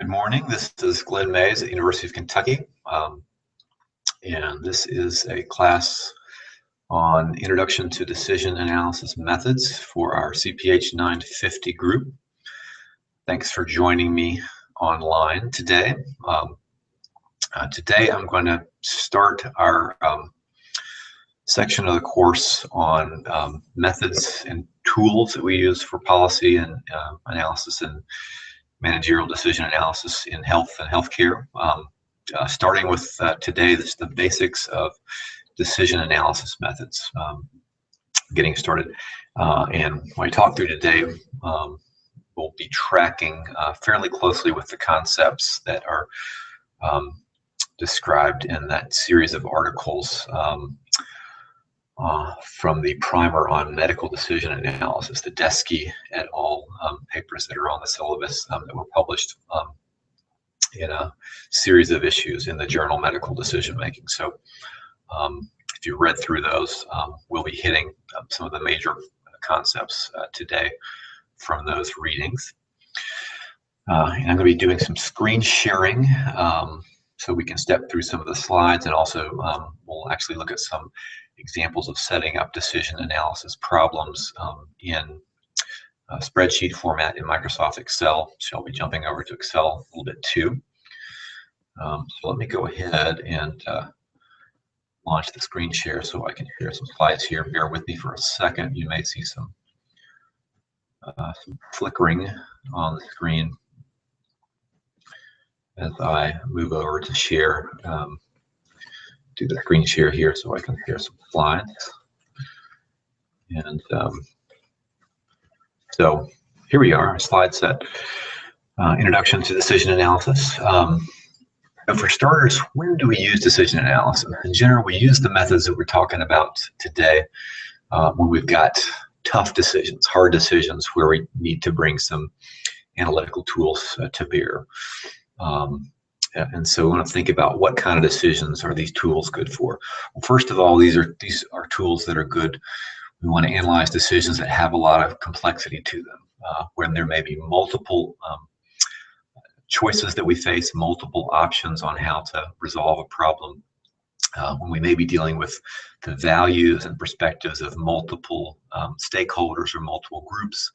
Good morning. This is Glenn Mays at University of Kentucky, and this is a class on Introduction to Decision Analysis Methods for our CPH950 group. Thanks for joining me online today. Today I'm going to start our section of the course on methods and tools that we use for policy and analysis and managerial decision analysis in health and healthcare. Starting with today, this is the basics of decision analysis methods. Getting started. And when I talk through today, we'll be tracking fairly closely with the concepts that are described in that series of articles from the primer on medical decision analysis, the Desky et al. Papers that are on the syllabus that were published in a series of issues in the journal Medical Decision Making. So if you read through those, we'll be hitting some of the major concepts today from those readings. And I'm going to be doing some screen sharing so we can step through some of the slides, and also we'll actually look at some examples of setting up decision analysis problems in spreadsheet format in Microsoft Excel. So I'll be jumping over to Excel a little bit too. So let me go ahead and launch the screen share so I can share some slides here. Bear with me for a second. You may see some flickering on the screen as I move over to share. Do the screen share here so I can share some slides. And so here we are, slide set, Introduction to Decision Analysis. For starters, when do we use decision analysis? In general, we use the methods that we're talking about today when we've got tough decisions, hard decisions where we need to bring some analytical tools to bear. And so we want to think about what kind of decisions are these tools good for. Well, first of all, these are tools that are good. We want to analyze decisions that have a lot of complexity to them, when there may be multiple choices that we face, multiple options on how to resolve a problem, when we may be dealing with the values and perspectives of multiple stakeholders or multiple groups,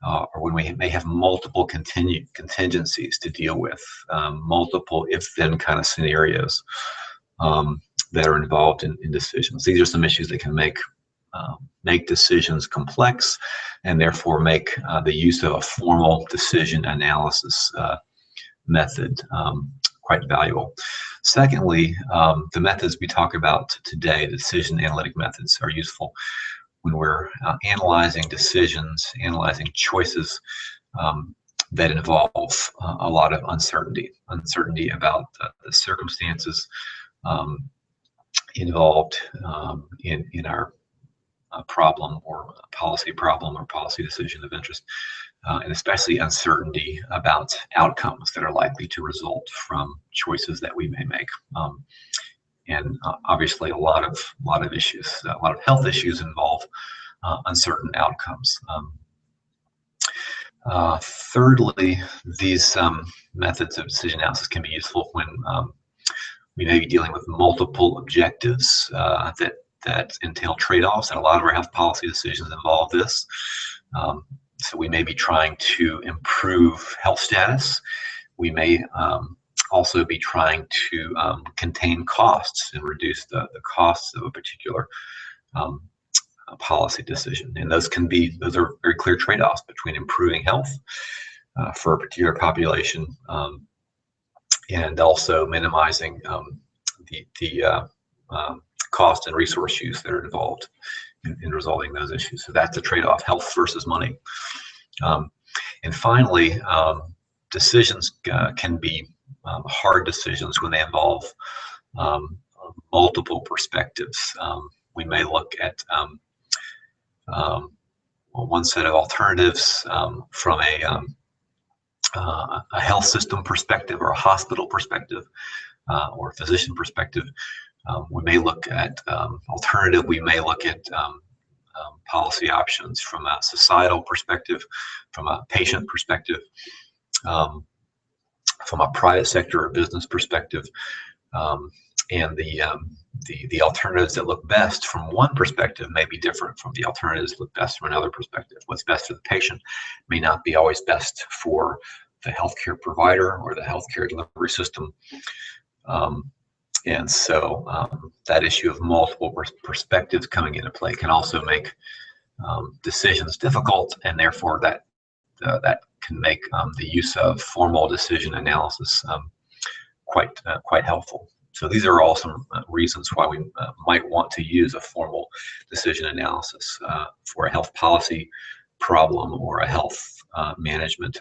or when we may have multiple contingencies to deal with, multiple if-then kind of scenarios that are involved in decisions. These are some issues that can make decisions complex, and therefore make the use of a formal decision analysis method quite valuable. Secondly, the methods we talk about today, the decision analytic methods, are useful when we're analyzing decisions, analyzing choices that involve a lot of uncertainty about the circumstances involved in our problem or policy problem or policy decision of interest, and especially uncertainty about outcomes that are likely to result from choices that we may make. And obviously a lot of issues, a lot of health issues involve uncertain outcomes. Thirdly, these methods of decision analysis can be useful when we may be dealing with multiple objectives that entail trade-offs, and a lot of our health policy decisions involve this. So we may be trying to improve health status. We may also be trying to contain costs and reduce the costs of a particular policy decision. And those are very clear trade-offs between improving health for a particular population and also minimizing the cost and resource use that are involved in resolving those issues. So that's a trade-off, health versus money. And finally, decisions can be hard decisions when they involve multiple perspectives. We may look at one set of alternatives from a health system perspective or a hospital perspective or a physician perspective. We may look at alternative. We may look at policy options from a societal perspective, from a patient perspective. from a private sector or business perspective, um, and the alternatives that look best from one perspective may be different from the alternatives that look best from another perspective. What's best for the patient may not be always best for the healthcare provider or the healthcare delivery system. And so that issue of multiple perspectives coming into play can also make decisions difficult, and therefore that can make the use of formal decision analysis quite helpful. So these are all some reasons why we might want to use a formal decision analysis for a health policy problem or a health management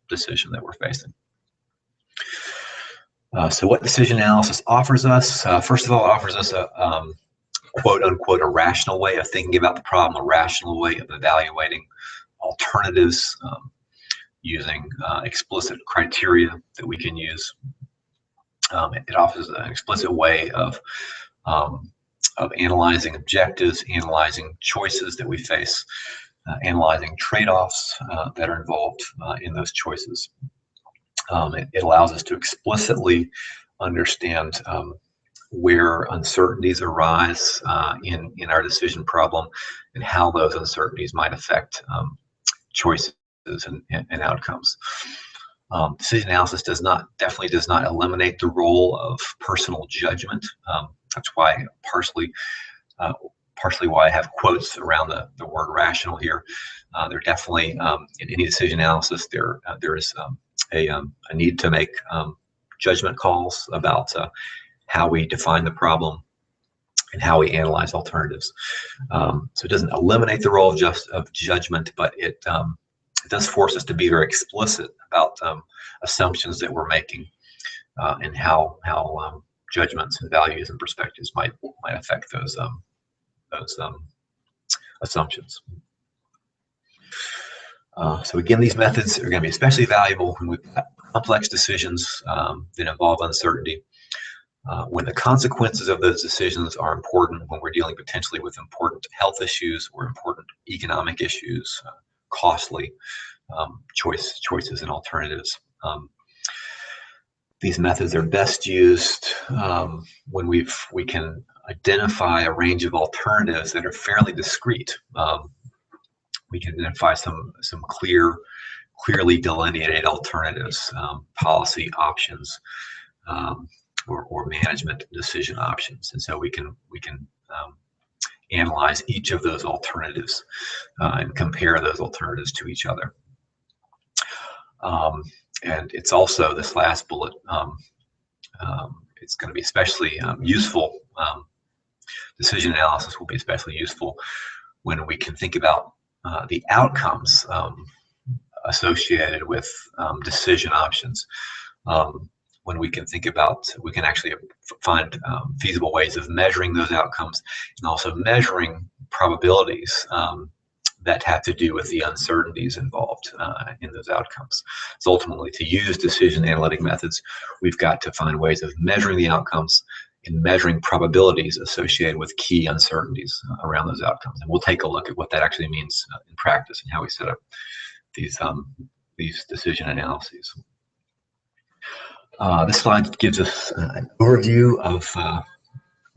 decision that we're facing. So what decision analysis offers us? First of all, it offers us a quote unquote a rational way of thinking about the problem, a rational way of evaluating alternatives using explicit criteria that we can use. It offers an explicit way of analyzing objectives, analyzing choices that we face, analyzing trade-offs that are involved in those choices. It allows us to explicitly understand where uncertainties arise in our decision problem and how those uncertainties might affect choices and outcomes. Decision analysis definitely does not eliminate the role of personal judgment. That's why partially why I have quotes around the word rational here. There definitely in any decision analysis there is a need to make judgment calls about how we define the problem and how we analyze alternatives. So it doesn't eliminate the role of judgment, but it does force us to be very explicit about assumptions that we're making and how judgments and values and perspectives might affect those assumptions. So again, these methods are going to be especially valuable when we've got complex decisions that involve uncertainty, when the consequences of those decisions are important, when we're dealing potentially with important health issues or important economic issues, costly choices and alternatives. These methods are best used when we can identify a range of alternatives that are fairly discrete. We can identify some clearly delineated alternatives, policy options, or management decision options, and so we can analyze each of those alternatives and compare those alternatives to each other. And it's also, this last bullet, it's going to be especially useful. Decision analysis will be especially useful when we can think about the outcomes associated with decision options. When we can think about, we can actually find feasible ways of measuring those outcomes and also measuring probabilities that have to do with the uncertainties involved in those outcomes. So ultimately, to use decision analytic methods, we've got to find ways of measuring the outcomes and measuring probabilities associated with key uncertainties around those outcomes. And we'll take a look at what that actually means in practice and how we set up these decision analyses. This slide gives us an overview of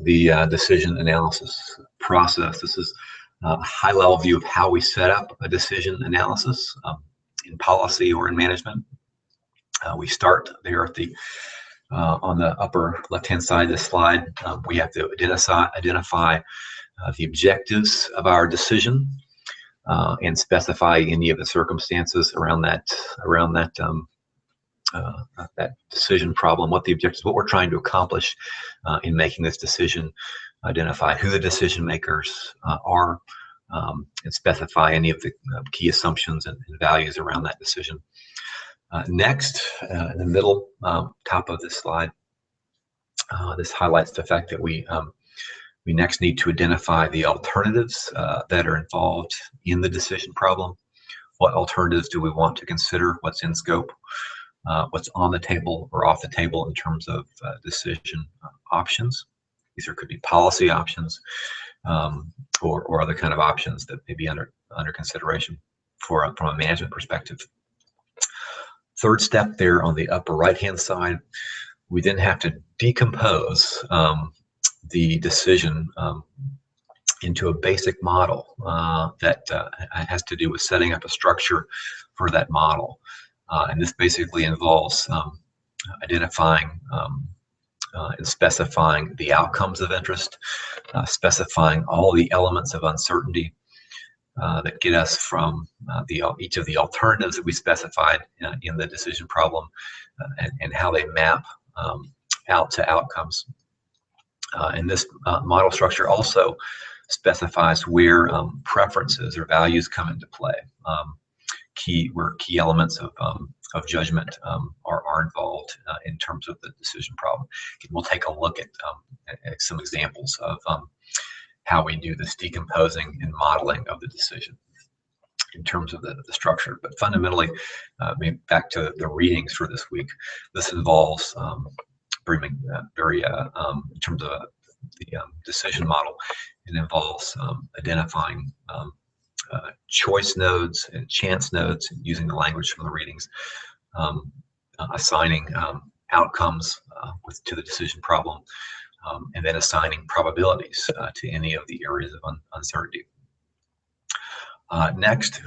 the decision analysis process. This is a high-level view of how we set up a decision analysis in policy or in management. We start there at on the upper left-hand side of this slide. We have to identify the objectives of our decision and specify any of the circumstances around that decision problem, what the objectives, what we're trying to accomplish in making this decision, identify who the decision makers are, and specify any of the key assumptions and values around that decision. Next, in the middle top of this slide, this highlights the fact that we next need to identify the alternatives that are involved in the decision problem. What alternatives do we want to consider? What's in scope? What's on the table or off the table in terms of decision options. These could be policy options or other kind of options that may be under consideration from a management perspective. third step there on the upper right-hand side, we then have to decompose the decision into a basic model that has to do with setting up a structure for that model. And this basically involves identifying and specifying the outcomes of interest, specifying all the elements of uncertainty that get us from each of the alternatives that we specified in the decision problem, and how they map out to outcomes. And this model structure also specifies where preferences or values come into play, where key elements of judgment are involved in terms of the decision problem. And we'll take a look at some examples of how we do this decomposing and modeling of the decision in terms of the structure. But fundamentally, back to the readings for this week, this involves in terms of the decision model, it involves identifying choice nodes and chance nodes, using the language from the readings, assigning outcomes to the decision problem, and then assigning probabilities to any of the areas of uncertainty. Next,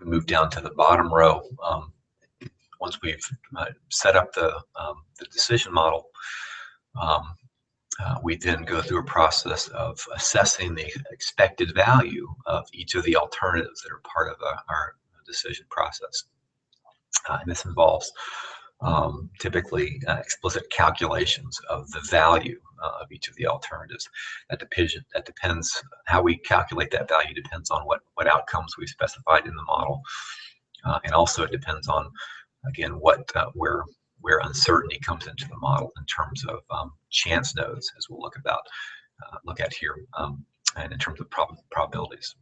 we move down to the bottom row. Once we've set up the decision model, we then go through a process of assessing the expected value of each of the alternatives that are part of our decision process. And this involves typically explicit calculations of the value of each of the alternatives. That depends, how we calculate that value depends on what outcomes we've specified in the model. And also it depends on, again, where uncertainty comes into the model in terms of chance nodes, as we'll look at here, and in terms of probabilities.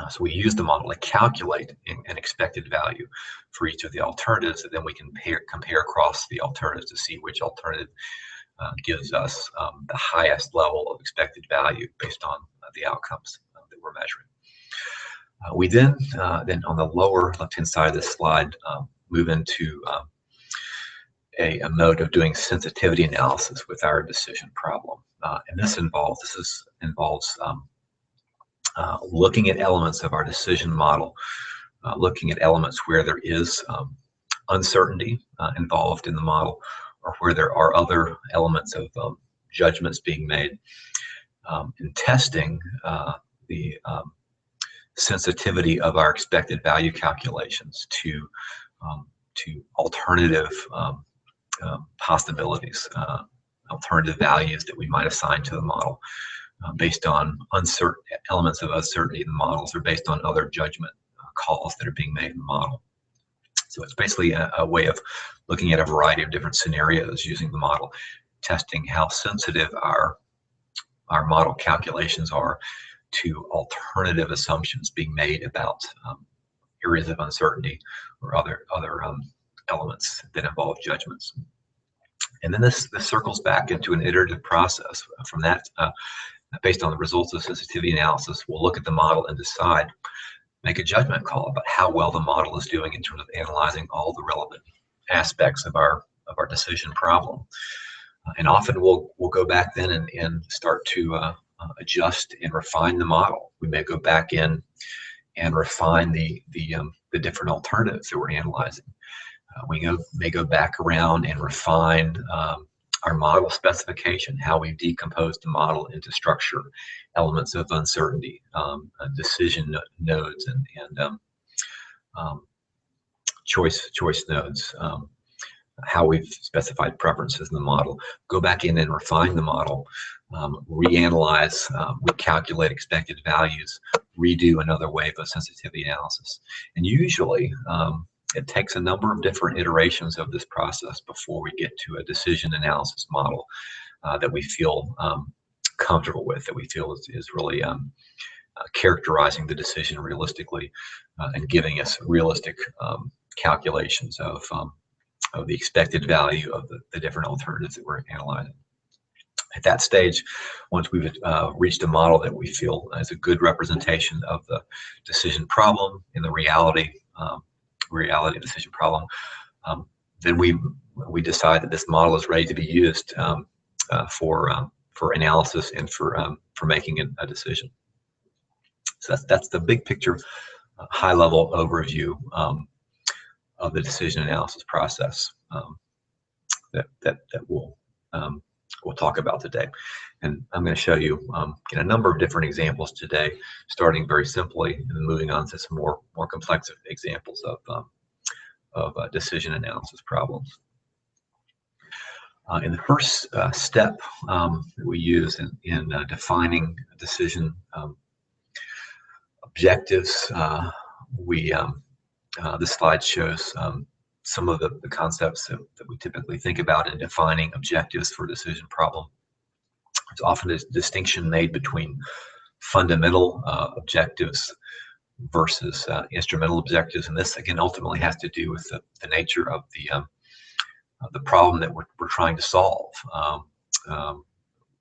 So we use the model to calculate an expected value for each of the alternatives, and then we can compare across the alternatives to see which alternative gives us the highest level of expected value based on the outcomes that we're measuring. We then on the lower left-hand side of this slide, move into a mode of doing sensitivity analysis with our decision problem. And this involves looking at elements of our decision model, looking at elements where there is uncertainty involved in the model, or where there are other elements of judgments being made, and testing the sensitivity of our expected value calculations to alternative possibilities, alternative values that we might assign to the model based on elements of uncertainty in the models, or based on other judgment calls that are being made in the model. So it's basically a way of looking at a variety of different scenarios using the model, testing how sensitive our model calculations are to alternative assumptions being made about areas of uncertainty or other elements that involve judgments. And then this circles back into an iterative process. From that, based on the results of sensitivity analysis, we'll look at the model and make a judgment call about how well the model is doing in terms of analyzing all the relevant aspects of our decision problem. And often we'll go back then and start to adjust and refine the model. We may go back in and refine the different alternatives that we're analyzing. We may go back around and refine our model specification, how we decompose the model into structure, elements of uncertainty, decision nodes, and choice nodes, how we've specified preferences in the model. Go back in and refine the model, reanalyze, recalculate expected values, redo another wave of sensitivity analysis. And usually it takes a number of different iterations of this process before we get to a decision analysis model that we feel comfortable with, that we feel is really characterizing the decision realistically and giving us realistic calculations of the expected value of the different alternatives that we're analyzing. At that stage, once we've reached a model that we feel is a good representation of the decision problem and the reality reality decision problem, then we decide that this model is ready to be used for analysis and for making a decision. So that's the big picture, high level overview of the decision analysis process that we'll talk about today. And I'm going to show you a number of different examples today, starting very simply and moving on to some more complex examples of decision analysis problems. In the first step that we use in defining decision objectives, this slide shows some of the concepts that we typically think about in defining objectives for a decision problem. There's often a distinction made between fundamental objectives versus instrumental objectives, and this again ultimately has to do with the nature of the problem that we're trying to solve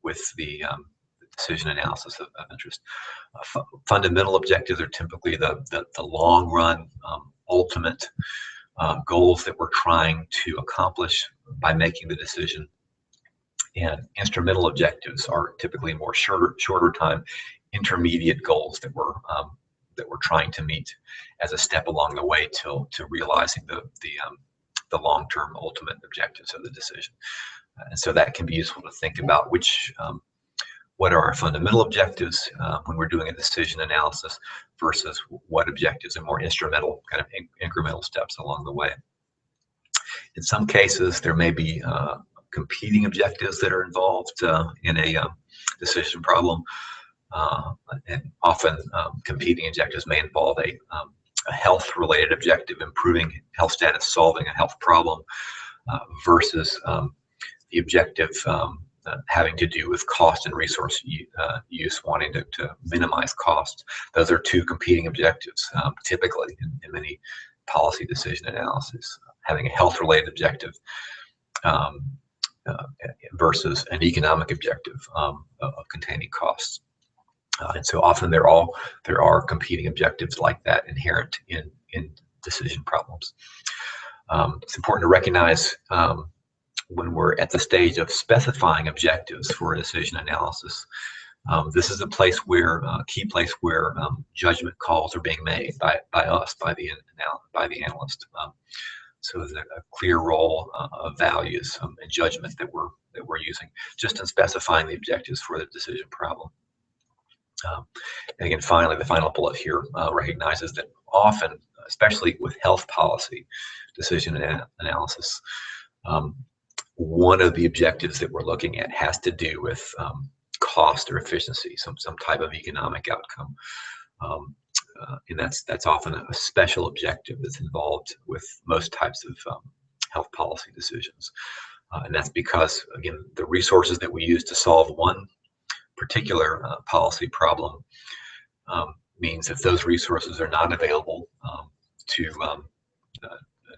with the decision analysis of interest. Fundamental objectives are typically the long run, ultimate goals that we're trying to accomplish by making the decision. And instrumental objectives are typically more shorter time, intermediate goals that we're trying to meet as a step along the way to realizing the long-term ultimate objectives of the decision. And so that can be useful to think about what are our fundamental objectives when we're doing a decision analysis versus what objectives are more instrumental, kind of incremental steps along the way. In some cases, there may be competing objectives that are involved in a decision problem, and often competing objectives may involve a health-related objective, improving health status, solving a health problem, versus the objective having to do with cost and resource use, wanting to minimize costs. Those are two competing objectives, typically in many policy decision analysis. Having a health-related objective versus an economic objective of containing costs. And so often there are competing objectives like that inherent in decision problems. It's important to recognize when we're at the stage of specifying objectives for a decision analysis, this is a place where key place where judgment calls are being made by us, by the analyst. So there's a clear role of values and judgment that we're using just in specifying the objectives for the decision problem. And again, finally, the final bullet here recognizes that often, especially with health policy decision analysis, one of the objectives that we're looking at has to do with cost or efficiency, some type of economic outcome. And that's often a special objective that's involved with most types of health policy decisions. And that's because, again, the resources that we use to solve one particular policy problem means if those resources are not available to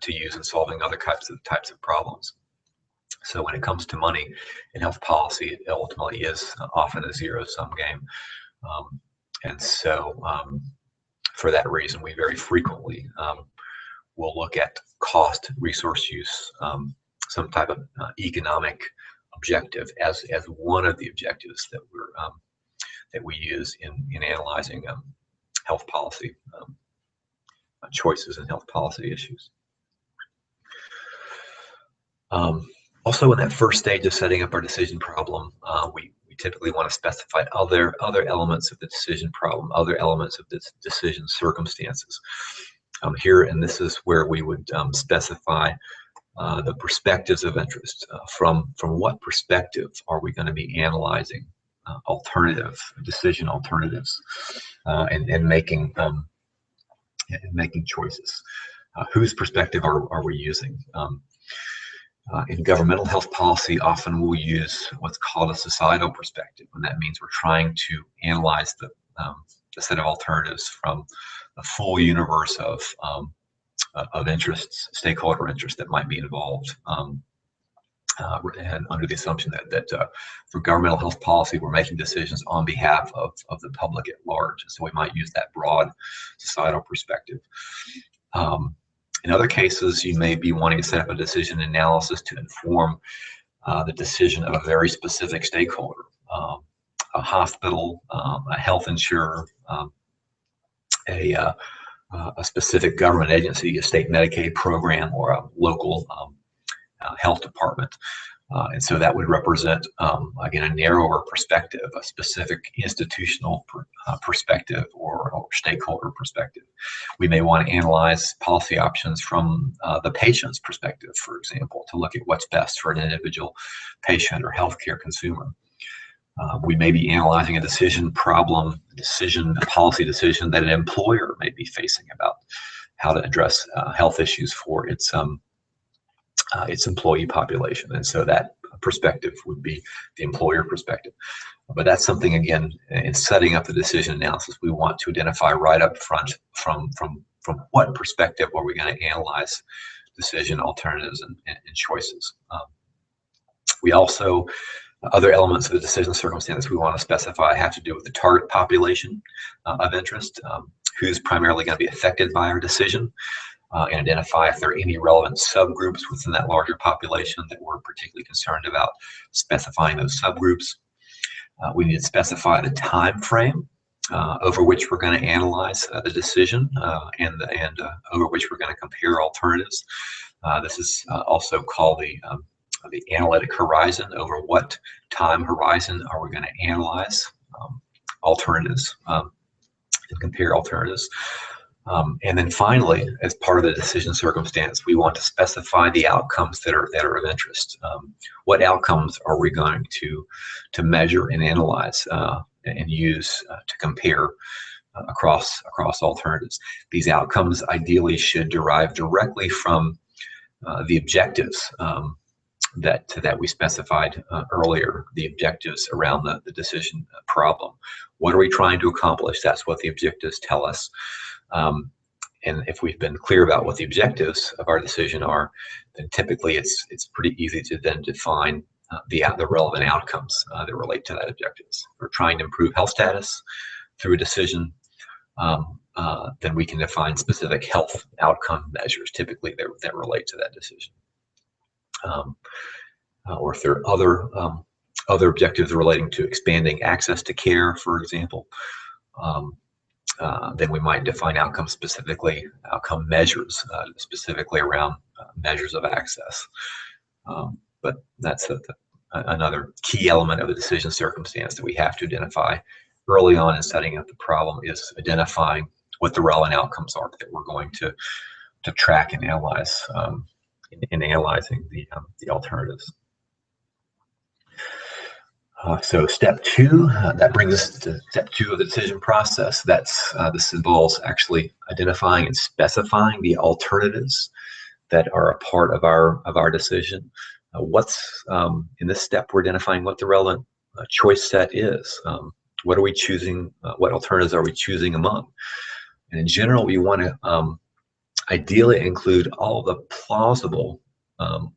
use in solving other types of problems. So when it comes to money in health policy, it ultimately is often a zero-sum game. And so for that reason, we very frequently will look at cost, resource use, some type of economic objective as one of the objectives that we use in analyzing health policy choices and health policy issues. Also, in that first stage of setting up our decision problem, we typically want to specify other elements of the decision problem, other elements of the decision circumstances. Here, and this is where we would specify the perspectives of interest. From what perspective are we going to be analyzing decision alternatives and making choices? Whose perspective are we using? In governmental health policy, often we'll use what's called a societal perspective, and that means we're trying to analyze the set of alternatives from a full universe of interests, stakeholder interests that might be involved, and under the assumption that for governmental health policy, we're making decisions on behalf of the public at large. So we might use that broad societal perspective. In other cases, you may be wanting to set up a decision analysis to inform the decision of a very specific stakeholder, a hospital, a health insurer, a specific government agency, a state Medicaid program, or a local health department. And so that would represent, again, a narrower perspective, a specific institutional perspective or stakeholder perspective. We may want to analyze policy options from the patient's perspective, for example, to look at what's best for an individual patient or healthcare consumer. We may be analyzing a a policy decision that an employer may be facing about how to address health issues for its employee population. And so that perspective would be the employer perspective. But that's something, again, in setting up the decision analysis, we want to identify right up front from what perspective are we going to analyze decision alternatives and choices. We also, other elements of the decision circumstance we want to specify have to do with the target population of interest, who's primarily going to be affected by our decision, and identify if there are any relevant subgroups within that larger population that we're particularly concerned about, specifying those subgroups. We need to specify the time frame over which we're going to analyze the decision and over which we're going to compare alternatives. This is also called the analytic horizon. Over what time horizon are we going to analyze alternatives and compare alternatives? And then finally, as part of the decision circumstance, we want to specify the outcomes that are of interest. What outcomes are we going to measure and analyze and use to compare across alternatives? These outcomes ideally should derive directly from the objectives that we specified earlier, the objectives around the decision problem. What are we trying to accomplish? That's what the objectives tell us. And if we've been clear about what the objectives of our decision are, then typically it's pretty easy to then define the relevant outcomes that relate to that objectives. If we're trying to improve health status through a decision, then we can define specific health outcome measures, typically that relate to that decision. Or if there are other objectives relating to expanding access to care, for example, then we might define outcome measures specifically around measures of access. But that's another key element of the decision circumstance that we have to identify early on in setting up the problem, is identifying what the relevant outcomes are that we're going to track and analyze in analyzing the alternatives. So step two, that brings us to step two of the decision process. This involves actually identifying and specifying the alternatives that are a part of our decision. In this step, we're identifying what the relevant choice set is. What are we choosing? What alternatives are we choosing among? And in general, we want to ideally include all the plausible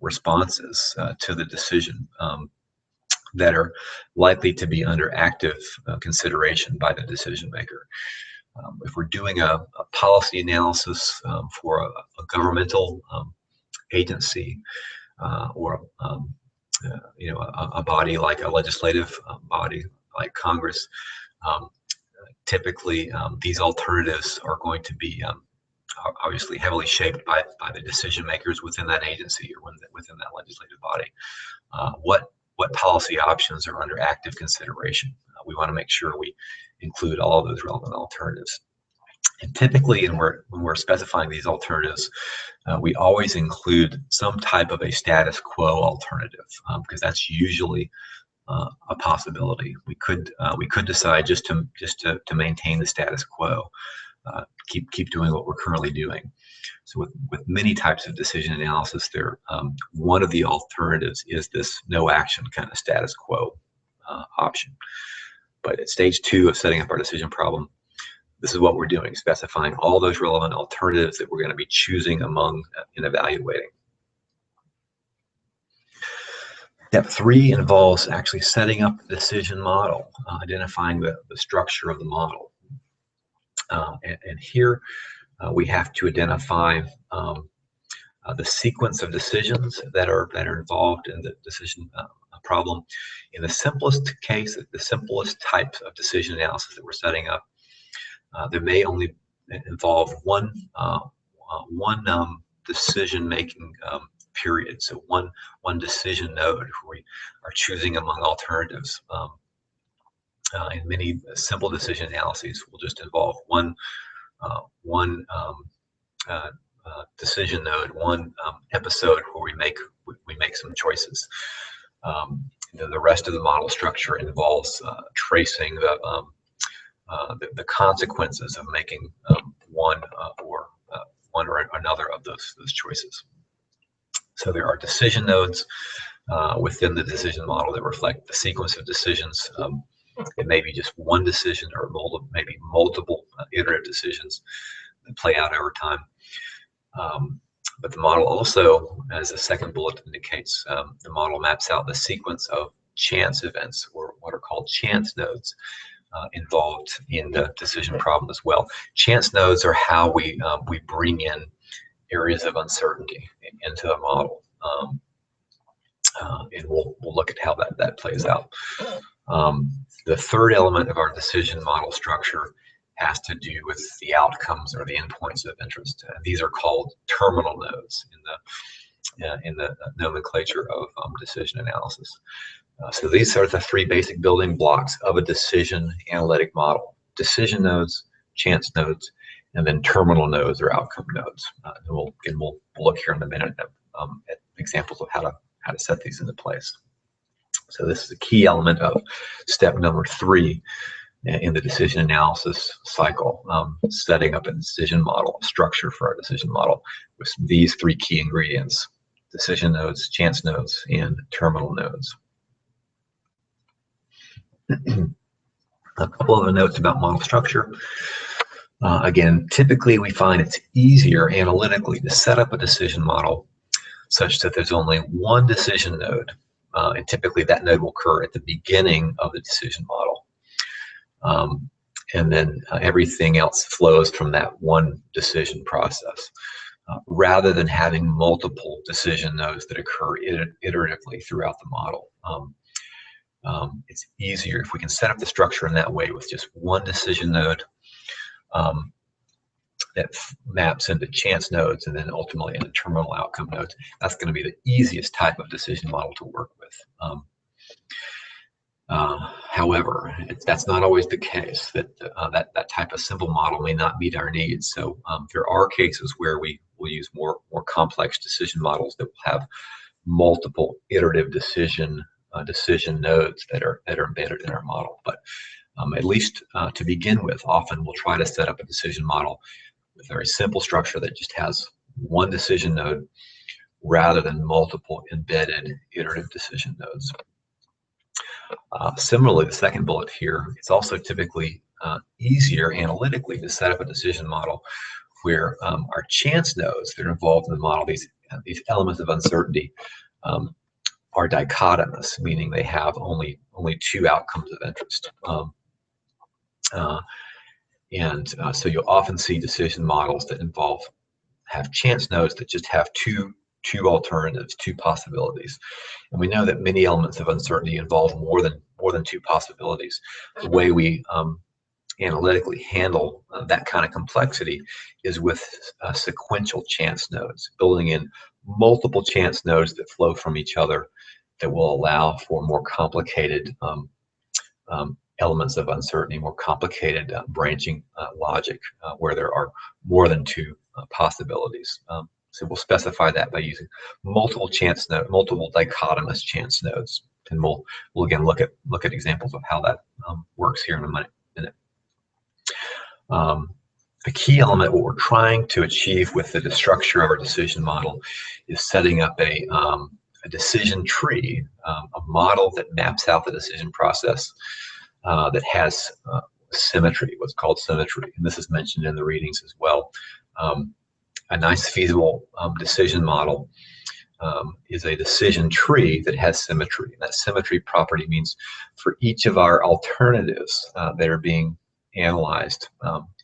responses to the decision that are likely to be under active consideration by the decision maker. If we're doing a policy analysis for a governmental agency or a body like a legislative body like Congress, typically these alternatives are going to be obviously heavily shaped by the decision makers within that agency or within that legislative body. What policy options are under active consideration? We want to make sure we include all of those relevant alternatives. And typically, when we're specifying these alternatives, we always include some type of a status quo alternative, because that's usually a possibility. We could decide just to maintain the status quo, keep doing what we're currently doing. So with many types of decision analysis, one of the alternatives is this no action kind of status quo option. But at stage two of setting up our decision problem, this is what we're doing, specifying all those relevant alternatives that we're going to be choosing among and evaluating. Step three involves actually setting up the decision model, identifying the structure of the model. And here we have to identify the sequence of decisions that are involved in the decision problem. In the simplest case, the simplest types of decision analysis that we're setting up, there may only involve one decision-making period. So one decision node where we are choosing among alternatives. In many simple decision analyses will just involve one decision node, one episode where we make some choices. The rest of the model structure involves tracing the consequences of making one or another of those choices. So there are decision nodes within the decision model that reflect the sequence of decisions. It may be just one decision or maybe multiple iterative decisions that play out over time. But the model also, as the second bullet indicates, the model maps out the sequence of chance events, or what are called chance nodes, involved in the decision problem as well. Chance nodes are how we bring in areas of uncertainty into the model, and we'll look at how that plays out. The third element of our decision model structure has to do with the outcomes or the endpoints of interest. These are called terminal nodes in the nomenclature of decision analysis. So these are the three basic building blocks of a decision analytic model: decision nodes, chance nodes, and then terminal nodes or outcome nodes. We'll look here in a minute at examples of how to set these into place. So this is a key element of step number 3 in the decision analysis cycle, setting up a decision model, structure for our decision model with these 3 key ingredients: decision nodes, chance nodes, and terminal nodes. A couple of notes about model structure. Again, typically we find it's easier analytically to set up a decision model such that there's only one decision node, and typically that node will occur at the beginning of the decision model. And then everything else flows from that one decision process, rather than having multiple decision nodes that occur iteratively throughout the model. It's easier if we can set up the structure in that way with just one decision node that maps into chance nodes and then ultimately into terminal outcome nodes. That's going to be the easiest type of decision model to work with. However, that's not always the case. That type of simple model may not meet our needs. So there are cases where we will use more complex decision models that will have multiple iterative decision nodes that are embedded in our model. But at least to begin with, often we'll try to set up a decision model with a very simple structure that just has one decision node rather than multiple embedded iterative decision nodes. Similarly, the second bullet here, it's also typically easier analytically to set up a decision model where our chance nodes that are involved in the model, these elements of uncertainty, are dichotomous, meaning they have only 2 outcomes of interest. So you'll often see decision models that have chance nodes that just have two alternatives, 2 possibilities. And we know that many elements of uncertainty involve more than 2 possibilities. The way we analytically handle that kind of complexity is with sequential chance nodes, building in multiple chance nodes that flow from each other that will allow for more complicated elements of uncertainty, more complicated branching logic where there are more than 2 possibilities. So we'll specify that by using multiple dichotomous chance nodes, and we'll again look at examples of how that works here in a minute. A key element, what we're trying to achieve with the structure of our decision model, is setting up a decision tree, a model that maps out the decision process that has symmetry, what's called symmetry. And this is mentioned in the readings as well. A nice feasible decision model is a decision tree that has symmetry. And that symmetry property means for each of our alternatives that are being analyzed,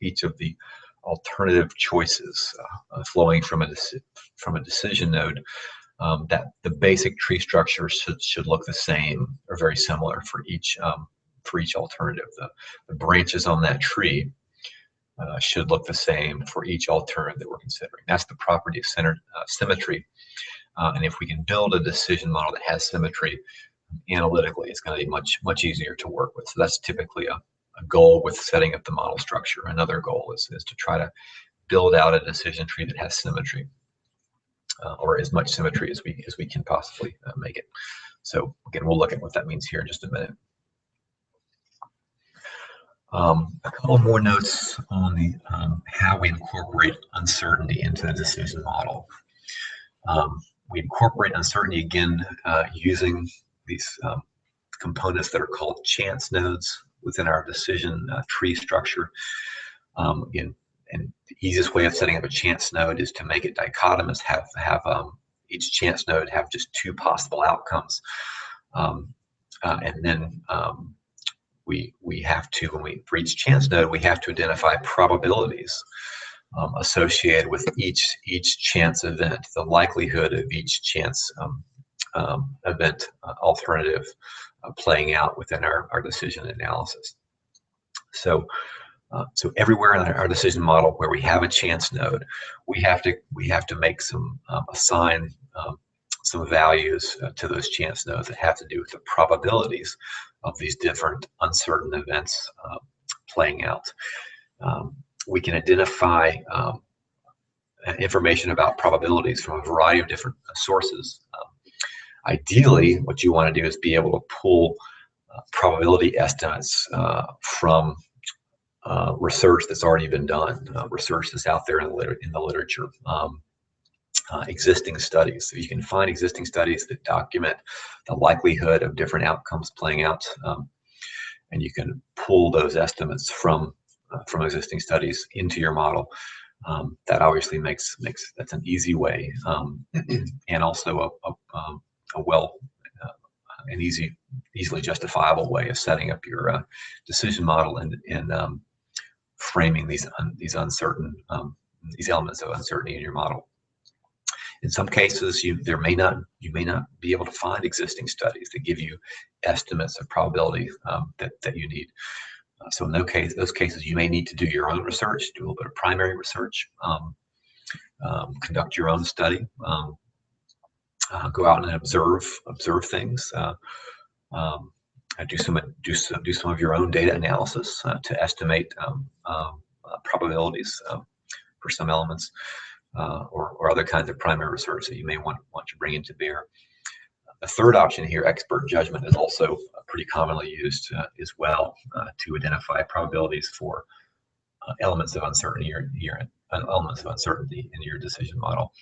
each of the alternative choices flowing from a decision node, that the basic tree structure should look the same or very similar for each alternative. The branches on that tree should look the same for each alternative that we're considering. That's the property of symmetry. And if we can build a decision model that has symmetry analytically, it's going to be much easier to work with. So that's typically a goal with setting up the model structure. Another goal is to try to build out a decision tree that has symmetry, or as much symmetry as we can possibly make it. So again, we'll look at what that means here in just a minute. A couple more notes on the how we incorporate uncertainty into the decision model. We incorporate uncertainty again using these components that are called chance nodes within our decision tree structure. Again, and the easiest way of setting up a chance node is to make it dichotomous, have each chance node have just two possible outcomes, and then we have to, for each chance node, we have to identify probabilities associated with each chance event, the likelihood of each chance event alternative playing out within our decision analysis. So everywhere in our decision model where we have a chance node, we have to make some assign some values to those chance nodes that have to do with the probabilities of these different uncertain events playing out. We can identify information about probabilities from a variety of different sources. Ideally, what you want to do is be able to pull probability estimates from research that's already been done, research that's out there in the literature, existing studies. So you can find existing studies that document the likelihood of different outcomes playing out, and you can pull those estimates from existing studies into your model. That obviously makes that's an easy way, and also an easily justifiable way of setting up your decision model and framing these uncertain these elements of uncertainty in your model. In some cases, you may not be able to find existing studies that give you estimates of probability that you need. So in those cases, you may need to do your own research, do a little bit of primary research, conduct your own study, go out and observe things, do some of your own data analysis to estimate probabilities for some elements, or other kinds of primary research that you may want to bring into bear. The third option here, expert judgment, is also pretty commonly used as well to identify probabilities for elements of uncertainty in your decision model.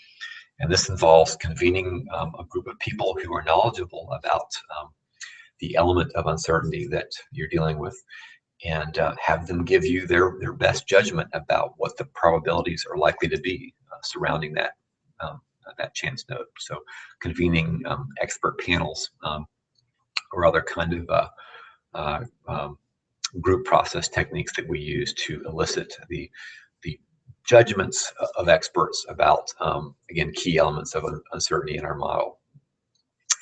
And this involves convening a group of people who are knowledgeable about the element of uncertainty that you're dealing with, and have them give you their best judgment about what the probabilities are likely to be surrounding that chance node. So convening expert panels or other kind of group process techniques that we use to elicit the judgments of experts about, again, key elements of uncertainty in our model.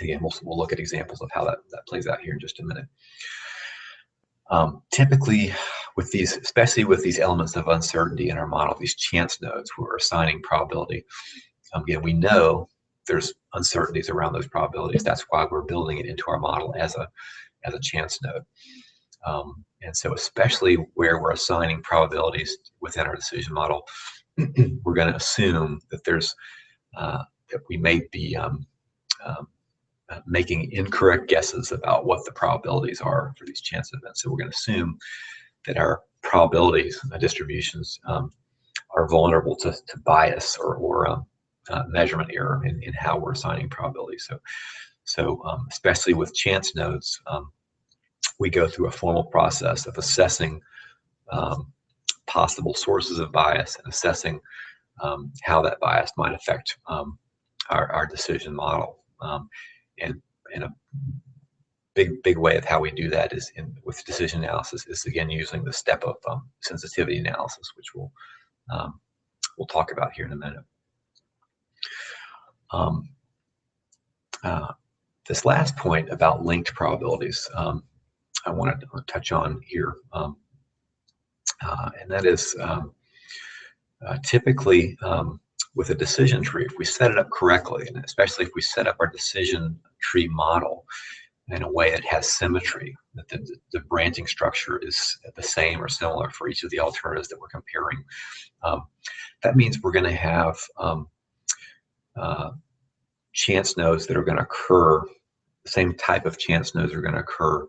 Again, we'll look at examples of how that plays out here in just a minute. Typically, especially with these elements of uncertainty in our model, these chance nodes, we're assigning probability. Again, we know there's uncertainties around those probabilities. That's why we're building it into our model as a chance node. And so, especially where we're assigning probabilities within our decision model, we're going to assume that that we may be making incorrect guesses about what the probabilities are for these chance events. So we're going to assume that our probabilities distributions are vulnerable to bias or measurement error in how we're assigning probabilities. So especially with chance nodes, we go through a formal process of assessing possible sources of bias and assessing how that bias might affect our decision model. And a big way of how we do that is with decision analysis is, again, using the step of sensitivity analysis, which we'll we'll talk about here in a minute. This last point about linked probabilities, I want to touch on here, and that is typically with a decision tree, if we set it up correctly, and especially if we set up our decision tree model in a way that has symmetry, that the branching structure is the same or similar for each of the alternatives that we're comparing, that means we're going to have chance nodes that are going to occur, the same type of chance nodes are going to occur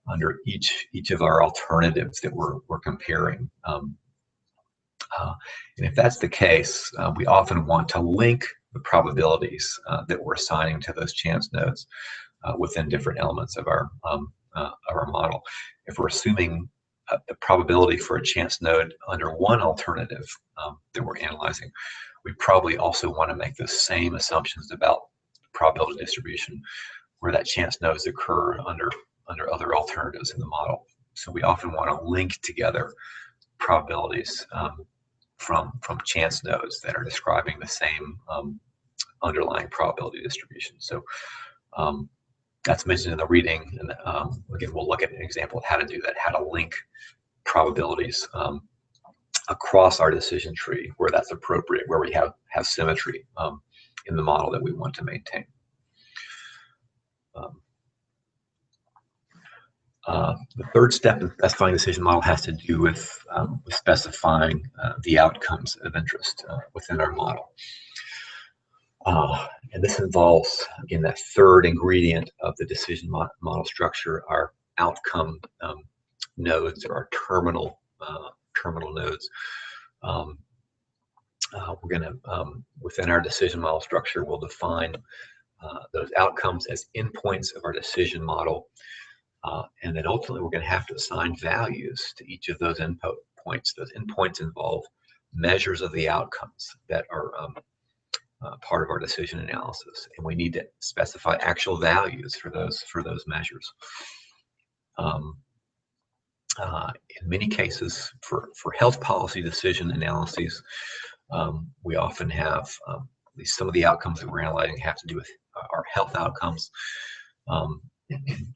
under each of our alternatives that we're comparing. And if that's the case, we often want to link the probabilities that we're assigning to those chance nodes within different elements of our model. If we're assuming the probability for a chance node under one alternative that we're analyzing, we probably also want to make those same assumptions about probability distribution where that chance nodes occur under other alternatives in the model. So we often want to link together probabilities from chance nodes that are describing the same underlying probability distribution. So that's mentioned in the reading, and again, we'll look at an example of how to do that, how to link probabilities across our decision tree where that's appropriate, where we have symmetry in the model that we want to maintain. The third step in specifying decision model has to do with specifying the outcomes of interest within our model. And this involves, again, that third ingredient of the decision model structure, our outcome nodes, or our terminal nodes. We're going to, within our decision model structure, we'll define those outcomes as endpoints of our decision model. And then ultimately, we're going to have to assign values to each of those input points. Those endpoints involve measures of the outcomes that are part of our decision analysis, and we need to specify actual values for those measures. In many cases, for health policy decision analyses, we often have at least some of the outcomes that we're analyzing have to do with our health outcomes.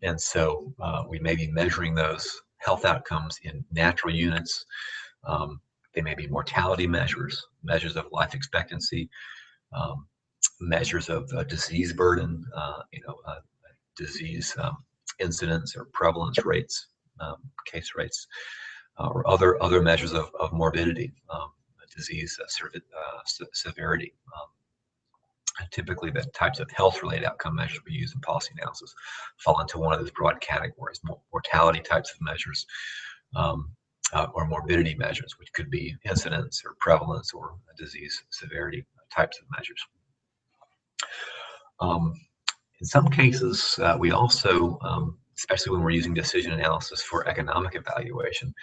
And so we may be measuring those health outcomes in natural units. They may be mortality measures, measures of life expectancy, measures of disease burden, disease incidence or prevalence rates, case rates, or other measures of morbidity, disease severity. Typically, the types of health-related outcome measures we use in policy analysis fall into one of those broad categories: mortality types of measures, or morbidity measures, which could be incidence or prevalence or disease severity types of measures. In some cases, we also, especially when we're using decision analysis for economic evaluation,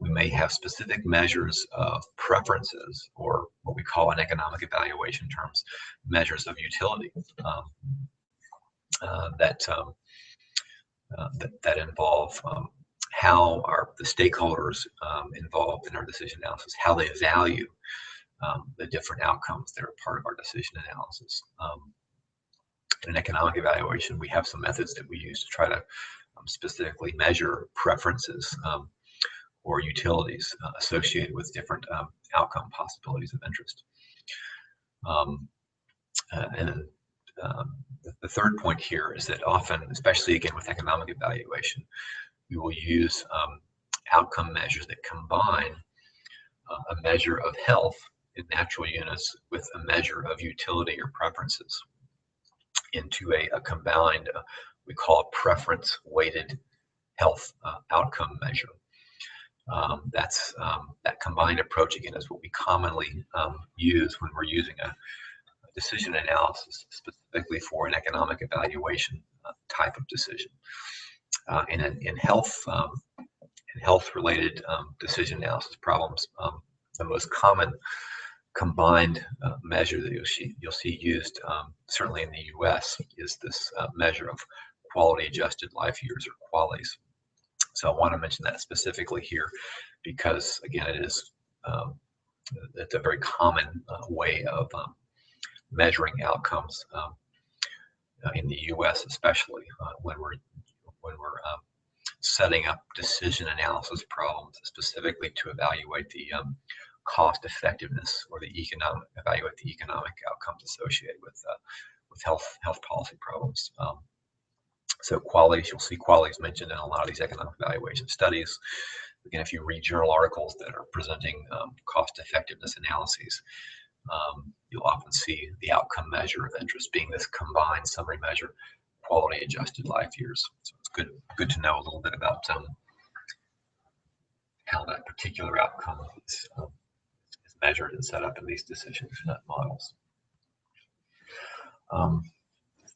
we may have specific measures of preferences, or what we call in economic evaluation terms, measures of utility that involve how the stakeholders involved in our decision analysis, how they value the different outcomes that are part of our decision analysis. In an economic evaluation, we have some methods that we use to try to specifically measure preferences or utilities associated with different outcome possibilities of interest. And the third point here is that often, especially again with economic evaluation, we will use outcome measures that combine a measure of health in natural units with a measure of utility or preferences into a combined, we call it preference-weighted health outcome measure. That combined approach, again, is what we commonly use when we're using a decision analysis specifically for an economic evaluation type of decision. And in health-related decision analysis problems, the most common combined measure that you'll see used, certainly in the U.S., is this measure of quality-adjusted life years, or QALYs. So I want to mention that specifically here because, again, it is It's a very common way of measuring outcomes in the U.S., especially when we're setting up decision analysis problems specifically to evaluate the cost effectiveness or evaluate the economic outcomes associated with health policy problems. So qualities, you'll see qualities mentioned in a lot of these economic evaluation studies. Again, if you read journal articles that are presenting cost effectiveness analyses, you'll often see the outcome measure of interest being this combined summary measure, quality adjusted life years. So it's good to know a little bit about how that particular outcome is measured and set up in these decision models.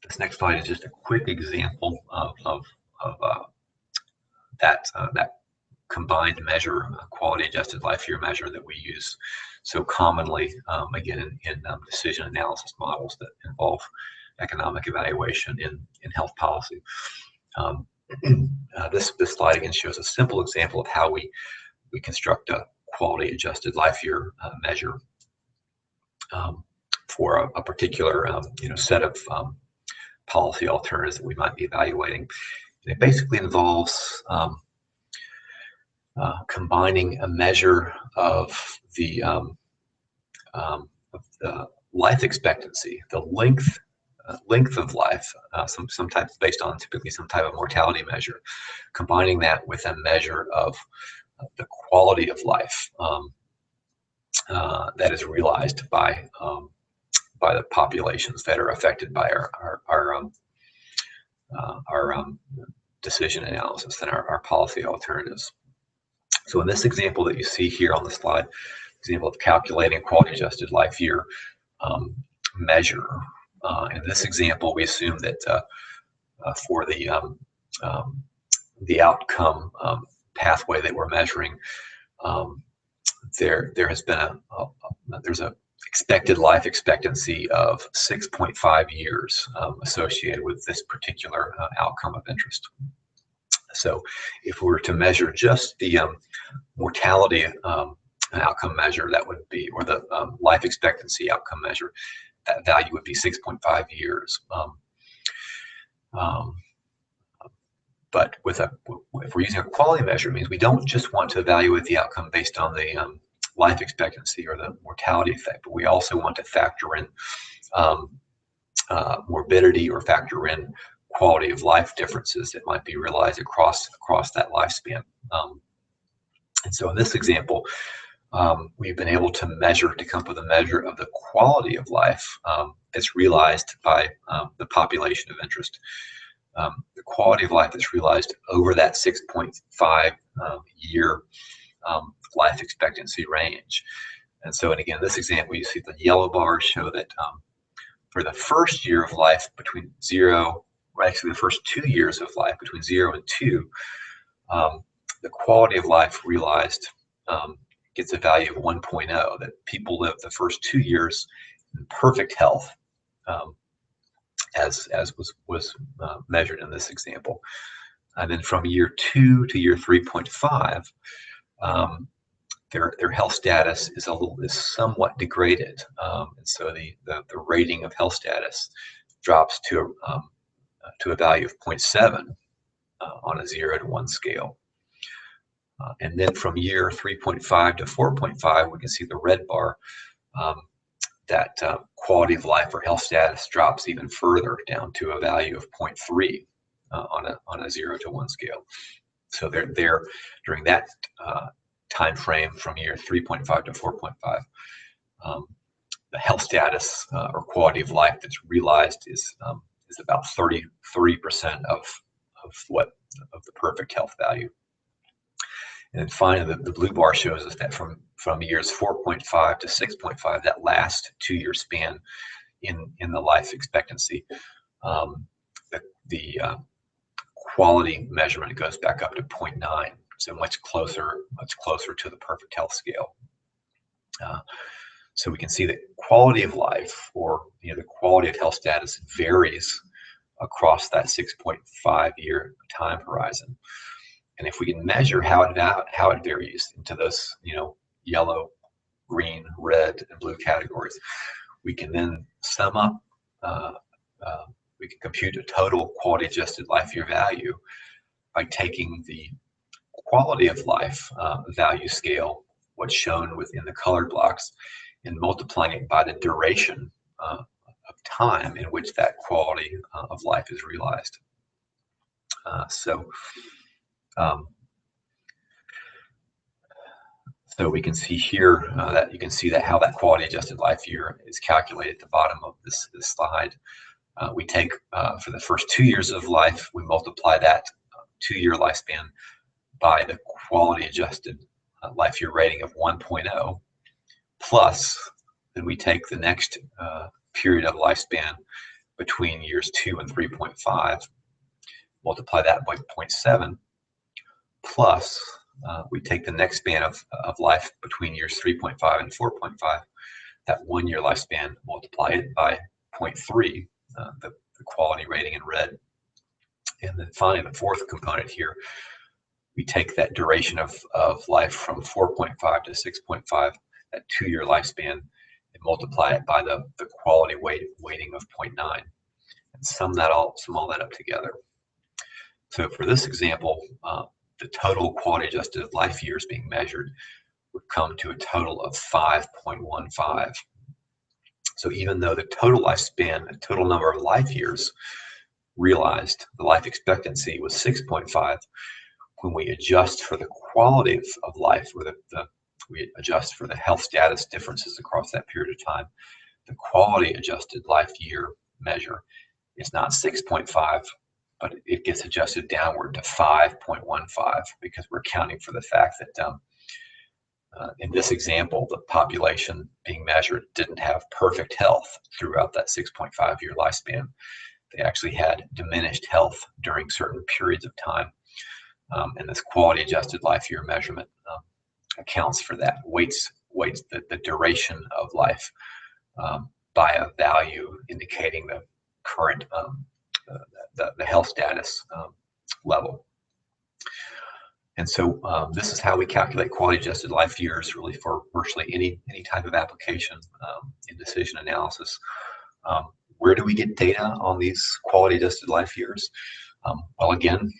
This next slide is just a quick example of that combined measure, quality adjusted life year measure that we use so commonly, again, in decision analysis models that involve economic evaluation in health policy. This slide again shows a simple example of how we construct a quality adjusted life year measure for a particular set of policy alternatives that we might be evaluating. And it basically involves combining a measure of the life expectancy, the length of life, sometimes based on typically some type of mortality measure, combining that with a measure of the quality of life that is realized by the populations that are affected by our decision analysis and our policy alternatives. So in this example that you see here on the slide, example of calculating quality adjusted life year measure. In this example, we assume that for the outcome pathway that we're measuring, there has been there's a expected life expectancy of 6.5 years associated with this particular outcome of interest. So if we were to measure just the mortality outcome measure, that would be, or the life expectancy outcome measure, that value would be 6.5 years. But if we're using a quality measure, it means we don't just want to evaluate the outcome based on the life expectancy or the mortality effect, but we also want to factor in morbidity or factor in quality of life differences that might be realized across that lifespan. And so in this example, we've been able to come up with a measure of the quality of life that's realized by the population of interest. The quality of life that's realized over that 6.5 year life expectancy range. And so, and again, this example, you see the yellow bars show that for the first year of life between 0, or actually the first 2 years of life between 0 and 2, the quality of life realized gets a value of 1.0, that people live the first 2 years in perfect health, as was measured in this example. And then from year 2 to year 3.5, their health status is somewhat degraded, and so the rating of health status drops to a value of 0.7 on a 0 to 1 scale. And then from year 3.5 to 4.5, we can see the red bar, that quality of life or health status drops even further down to a value of 0.3 on a 0 to 1 scale. So they're during that time frame from year 3.5 to 4.5, the health status or quality of life that's realized is about 30% of the perfect health value. And then finally, the blue bar shows us that from years 4.5 to 6.5, that last 2-year span in the life expectancy, the quality measurement goes back up to 0.9, so much closer to the perfect health scale. So we can see that quality of life, or the quality of health status, varies across that 6.5 year time horizon. And if we can measure how it varies into those yellow green, red, and blue categories. We can then sum up, we can compute a total quality adjusted life year value by taking the quality of life value scale, what's shown within the colored blocks, and multiplying it by the duration of time in which that quality of life is realized. So we can see here that you can see that how that quality adjusted life year is calculated at the bottom of this slide. We take for the first 2 years of life, we multiply that 2-year lifespan by the quality adjusted life year rating of 1.0, plus then we take the next period of lifespan between years 2 and 3.5, multiply that by 0.7, plus we take the next span of life between years 3.5 and 4.5, that 1-year lifespan, multiply it by 0.3, the quality rating in red. And then finally, the fourth component here, we take that duration of life from 4.5 to 6.5, that 2-year lifespan, and multiply it by the quality weighting of 0.9, and sum all that up together. So for this example, the total quality adjusted life years being measured would come to a total of 5.15. So even though the total lifespan, the total number of life years realized, the life expectancy was 6.5, when we adjust for the quality of life, or we adjust for the health status differences across that period of time, the quality adjusted life year measure is not 6.5, but it gets adjusted downward to 5.15, because we're accounting for the fact that in this example, the population being measured didn't have perfect health throughout that 6.5-year lifespan. They actually had diminished health during certain periods of time. And this quality adjusted life year measurement accounts for that, weights the duration of life by a value indicating the current the health status level. And so this is how we calculate quality adjusted life years, really, for virtually any type of application in decision analysis. Where do we get data on these quality adjusted life years? Well, again,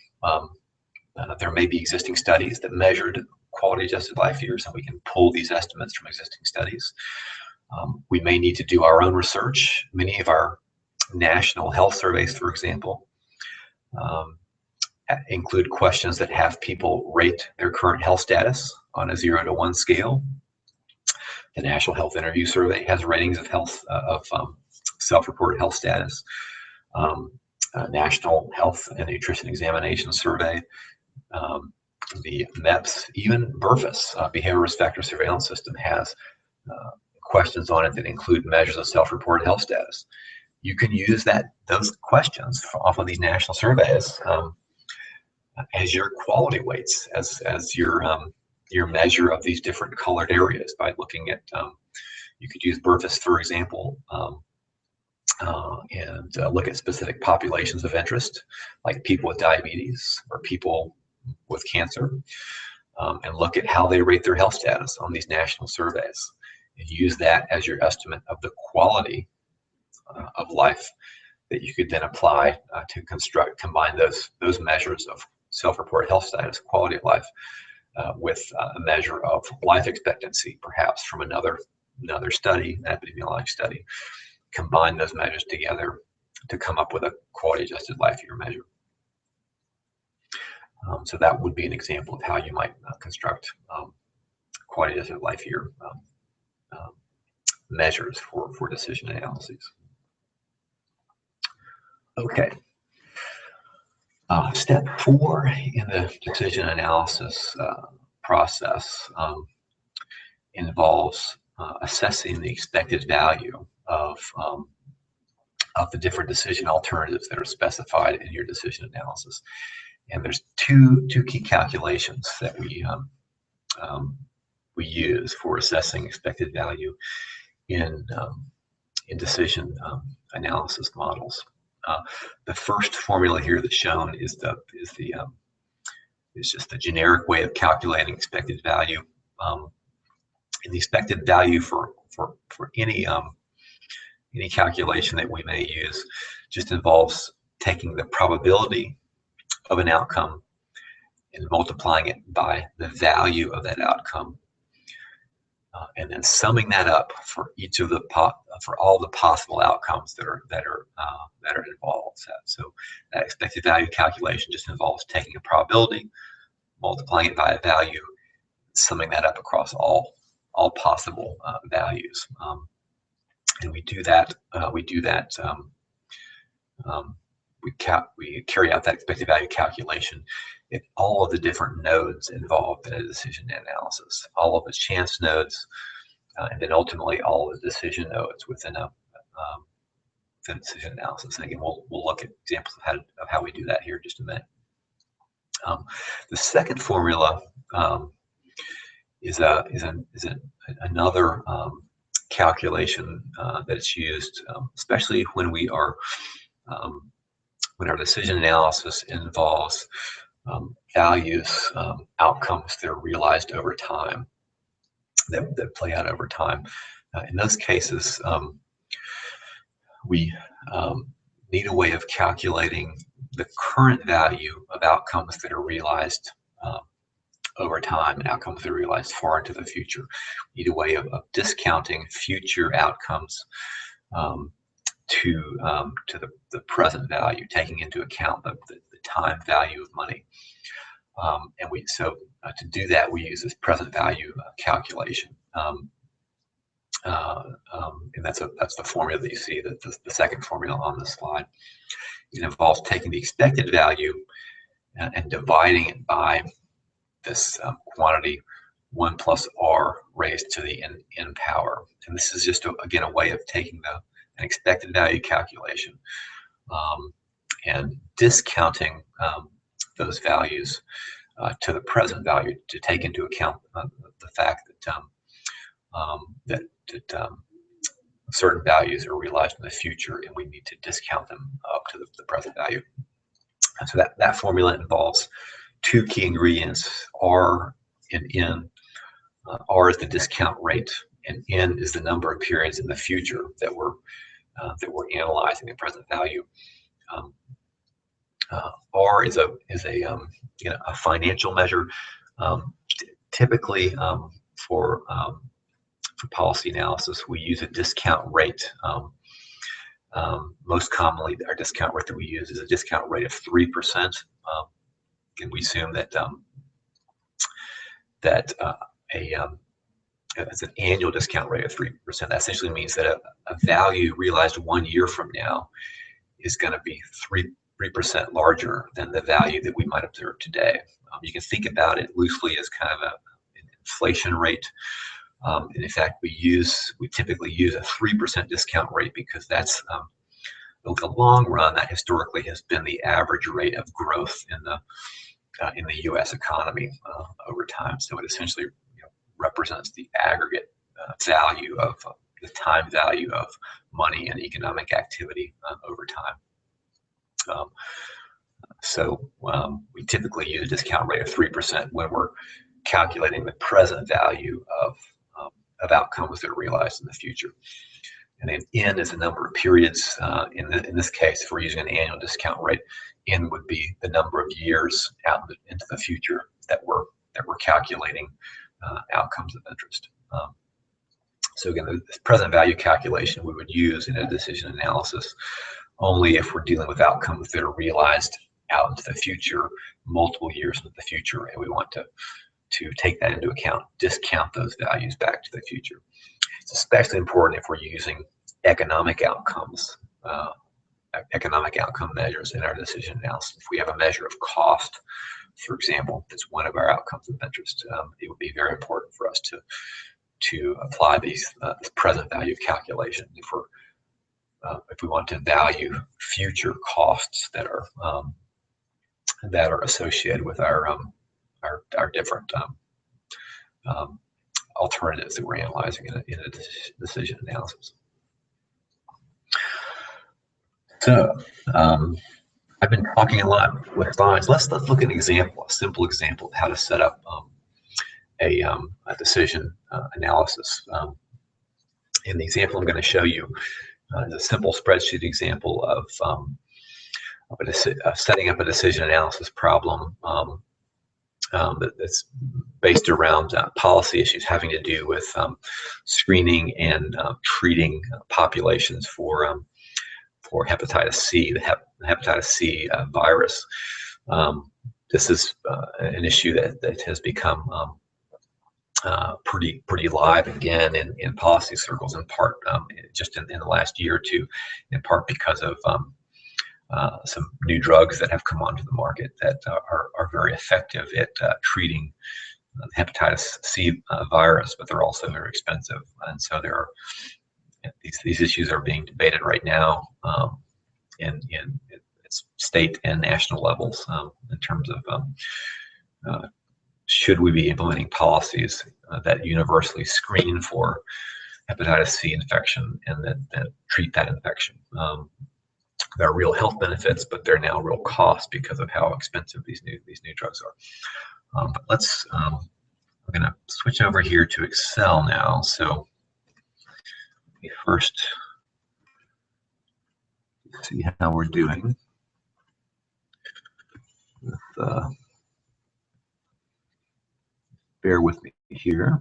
there may be existing studies that measured quality adjusted life years, and we can pull these estimates from existing studies. We may need to do our own research. Many of our national health surveys, for example, include questions that have people rate their current health status on a 0 to 1 scale. The National Health Interview Survey has ratings of health self-reported health status. National Health and Nutrition Examination Survey, the MEPS, even BRFIS, Behavioral Risk Factor Surveillance System, has questions on it that include measures of self-reported health status. You can use those questions off of these national surveys as your quality weights, as your measure of these different colored areas, by looking at, you could use BRFIS, for example, and look at specific populations of interest, like people with diabetes or people with cancer, and look at how they rate their health status on these national surveys, and use that as your estimate of the quality of life that you could then apply to combine those measures of self-reported health status, quality of life, with a measure of life expectancy, perhaps from another study, an epidemiologic study. Combine those measures together to come up with a quality adjusted life year measure. So that would be an example of how you might construct quality adjusted life year measures for decision analyses. Okay. Step 4 in the decision analysis process involves assessing the expected value of the different decision alternatives that are specified in your decision analysis. And there's two key calculations that we use for assessing expected value in decision analysis models. The first formula here that's shown is just the generic way of calculating expected value. And the expected value for any calculation that we may use just involves taking the probability of an outcome and multiplying it by the value of that outcome, and then summing that up for each of the for all the possible outcomes that are involved. So that expected value calculation just involves taking a probability, multiplying it by a value, summing that up across all possible values. And we do that. We carry out that expected value calculation at all of the different nodes involved in a decision analysis, all of the chance nodes, and then ultimately all of the decision nodes within a decision analysis. And again, we'll look at examples of how we do that here in just a minute. The second formula is another calculation that's used, especially when we are when our decision analysis involves values, outcomes that are realized over time, that play out over time. In those cases, we need a way of calculating the current value of outcomes that are realized over time and outcomes that are realized far into the future. We need a way of discounting future outcomes to the present value, taking into account the time value of money. And to do that, we use this present value calculation. And that's the formula that you see, the second formula on the slide. It involves taking the expected value and dividing it by this quantity 1 plus r raised to the n power. And this is just, again, a way of taking an expected value calculation and discounting those values to the present value to take into account the fact that certain values are realized in the future, and we need to discount them up to the present value. And so that formula involves two key ingredients, R and N. R is the discount rate, and N is the number of periods in the future that we're analyzing the present value. R is a financial measure. Typically, for policy analysis, we use a discount rate. Most commonly, our discount rate that we use is a discount rate of 3%. And we assume that it's an annual discount rate of 3%. That essentially means that a value realized 1 year from now is going to be 3% larger than the value that we might observe today. You can think about it loosely as kind of an inflation rate. And in fact, we typically use a 3% discount rate because that's in the long run, that historically has been the average rate of growth in the U.S. economy over time. So it essentially represents the aggregate value of the time value of money and economic activity over time. So we typically use a discount rate of 3% when we're calculating the present value of outcomes that are realized in the future. And then N is the number of periods. In this case, if we're using an annual discount rate, N would be the number of years out into the future that we're calculating outcomes of interest. So again, the present value calculation we would use in a decision analysis only if we're dealing with outcomes that are realized out into the future, multiple years into the future, and we want to take that into account, discount those values back to the future. It's especially important if we're using economic outcomes, economic outcome measures in our decision analysis. If we have a measure of cost, for example, that's one of our outcomes of interest, it would be very important for us to apply this present value calculation if we want to value future costs that are associated with our different alternatives that we're analyzing in a decision analysis. So I've been talking a lot with slides. Let's look at an example, a simple example of how to set up a decision analysis. And the example I'm going to show you is a simple spreadsheet example of setting up a decision analysis problem that's based around policy issues having to do with screening and treating populations for hepatitis C, the hepatitis C virus. This is an issue that has become pretty live again in policy circles, in part just in the last year or two, in part because of some new drugs that have come onto the market that are very effective at treating the hepatitis C virus, but they're also very expensive. And so there are these issues are being debated right now in state and national levels in terms of should we be implementing policies that universally screen for hepatitis C infection and that treat that infection. There are real health benefits, but there are now real costs because of how expensive these new drugs are. But let's I'm going to switch over here to Excel now. So let me first see how we're doing with, bear with me here.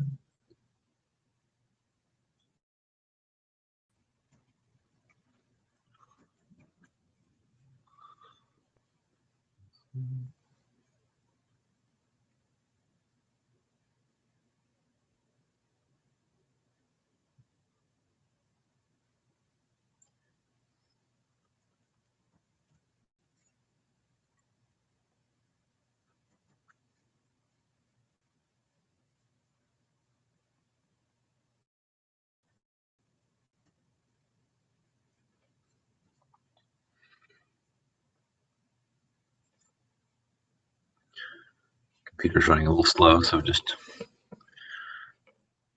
Computer's running a little slow, so just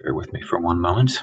bear with me for one moment.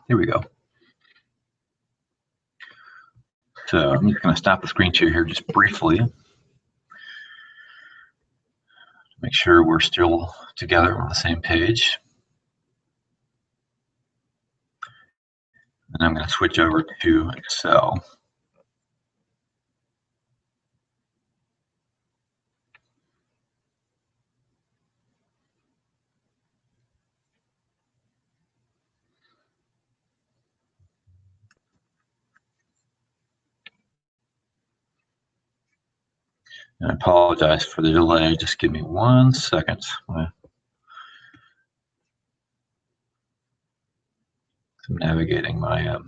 Here we go. So I'm just going to stop the screen share here just briefly to make sure we're still together on the same page. And I'm going to switch over to Excel. And I apologize for the delay. Just give me 1 second. I'm navigating my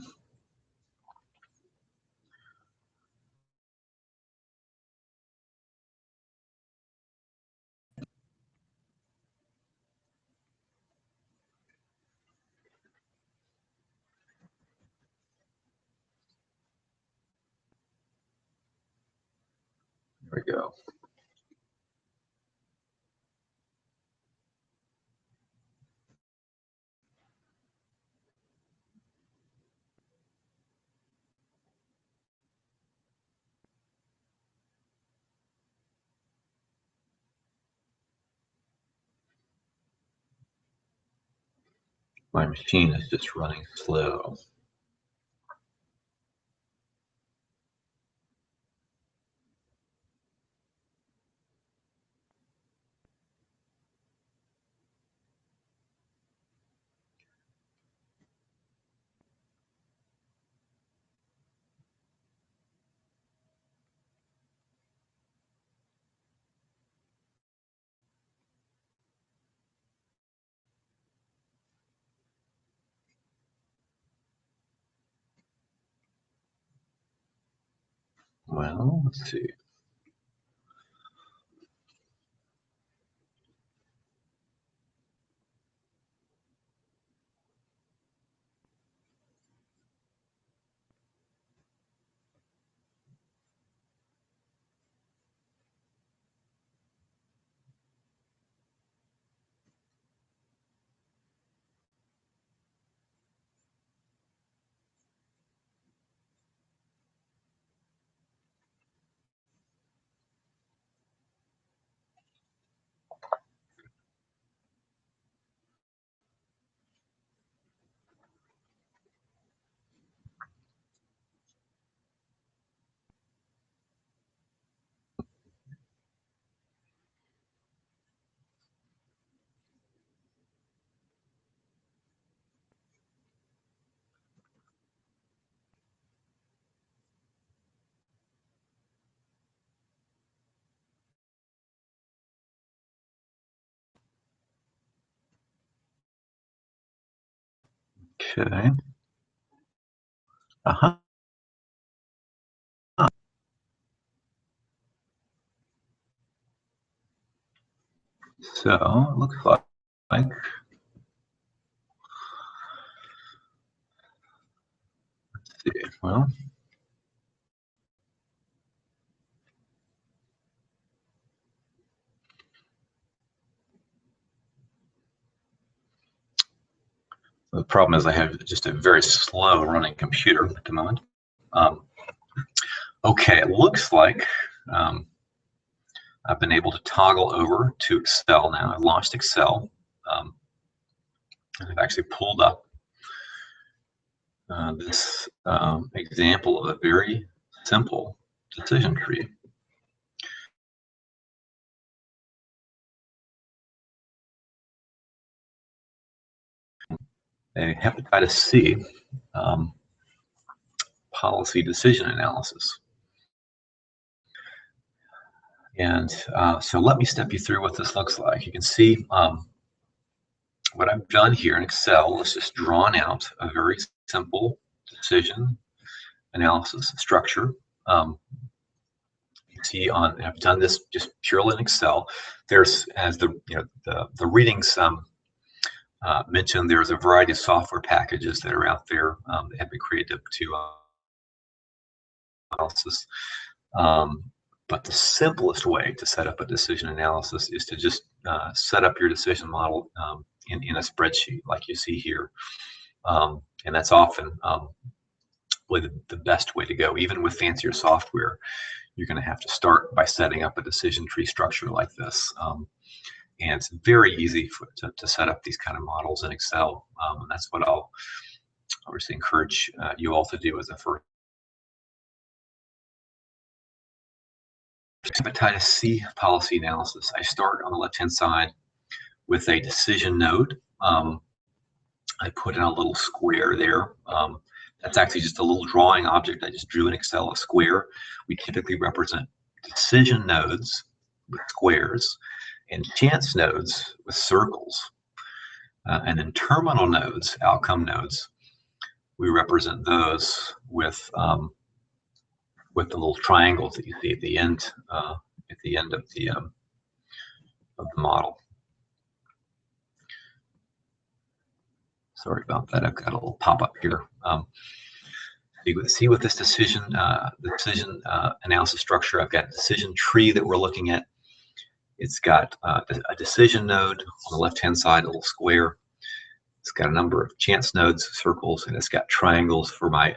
there we go. My machine is just running slow. Well, let's see. Okay. Uh-huh. So it looks like, let's see. Well, the problem is I have just a very slow running computer at the moment. Um, okay, it looks like I've been able to toggle over to Excel now. I've launched Excel. I've actually pulled up this example of a very simple decision tree. A hepatitis C policy decision analysis. And so let me step you through what this looks like. You can see what I've done here in Excel is just drawn out a very simple decision analysis structure. You see I've done this just purely in Excel. There's, as the readings mentioned, there's a variety of software packages that are out there that have been created to analysis. But the simplest way to set up a decision analysis is to just set up your decision model in a spreadsheet like you see here. And that's often really the best way to go. Even with fancier software, you're going to have to start by setting up a decision tree structure like this. And it's very easy to set up these kind of models in Excel. And that's what I'll obviously encourage you all to do as a first. Hepatitis C policy analysis. I start on the left-hand side with a decision node. I put in a little square there. That's actually just a little drawing object I just drew in Excel, a square. We typically represent decision nodes with squares and chance nodes with circles. And then terminal nodes, outcome nodes, we represent those with the little triangles that you see at the end of the model. Sorry about that. I've got a little pop-up here. You see with this decision analysis structure, I've got a decision tree that we're looking at. It's got a decision node on the left-hand side, a little square. It's got a number of chance nodes, circles, and it's got triangles for my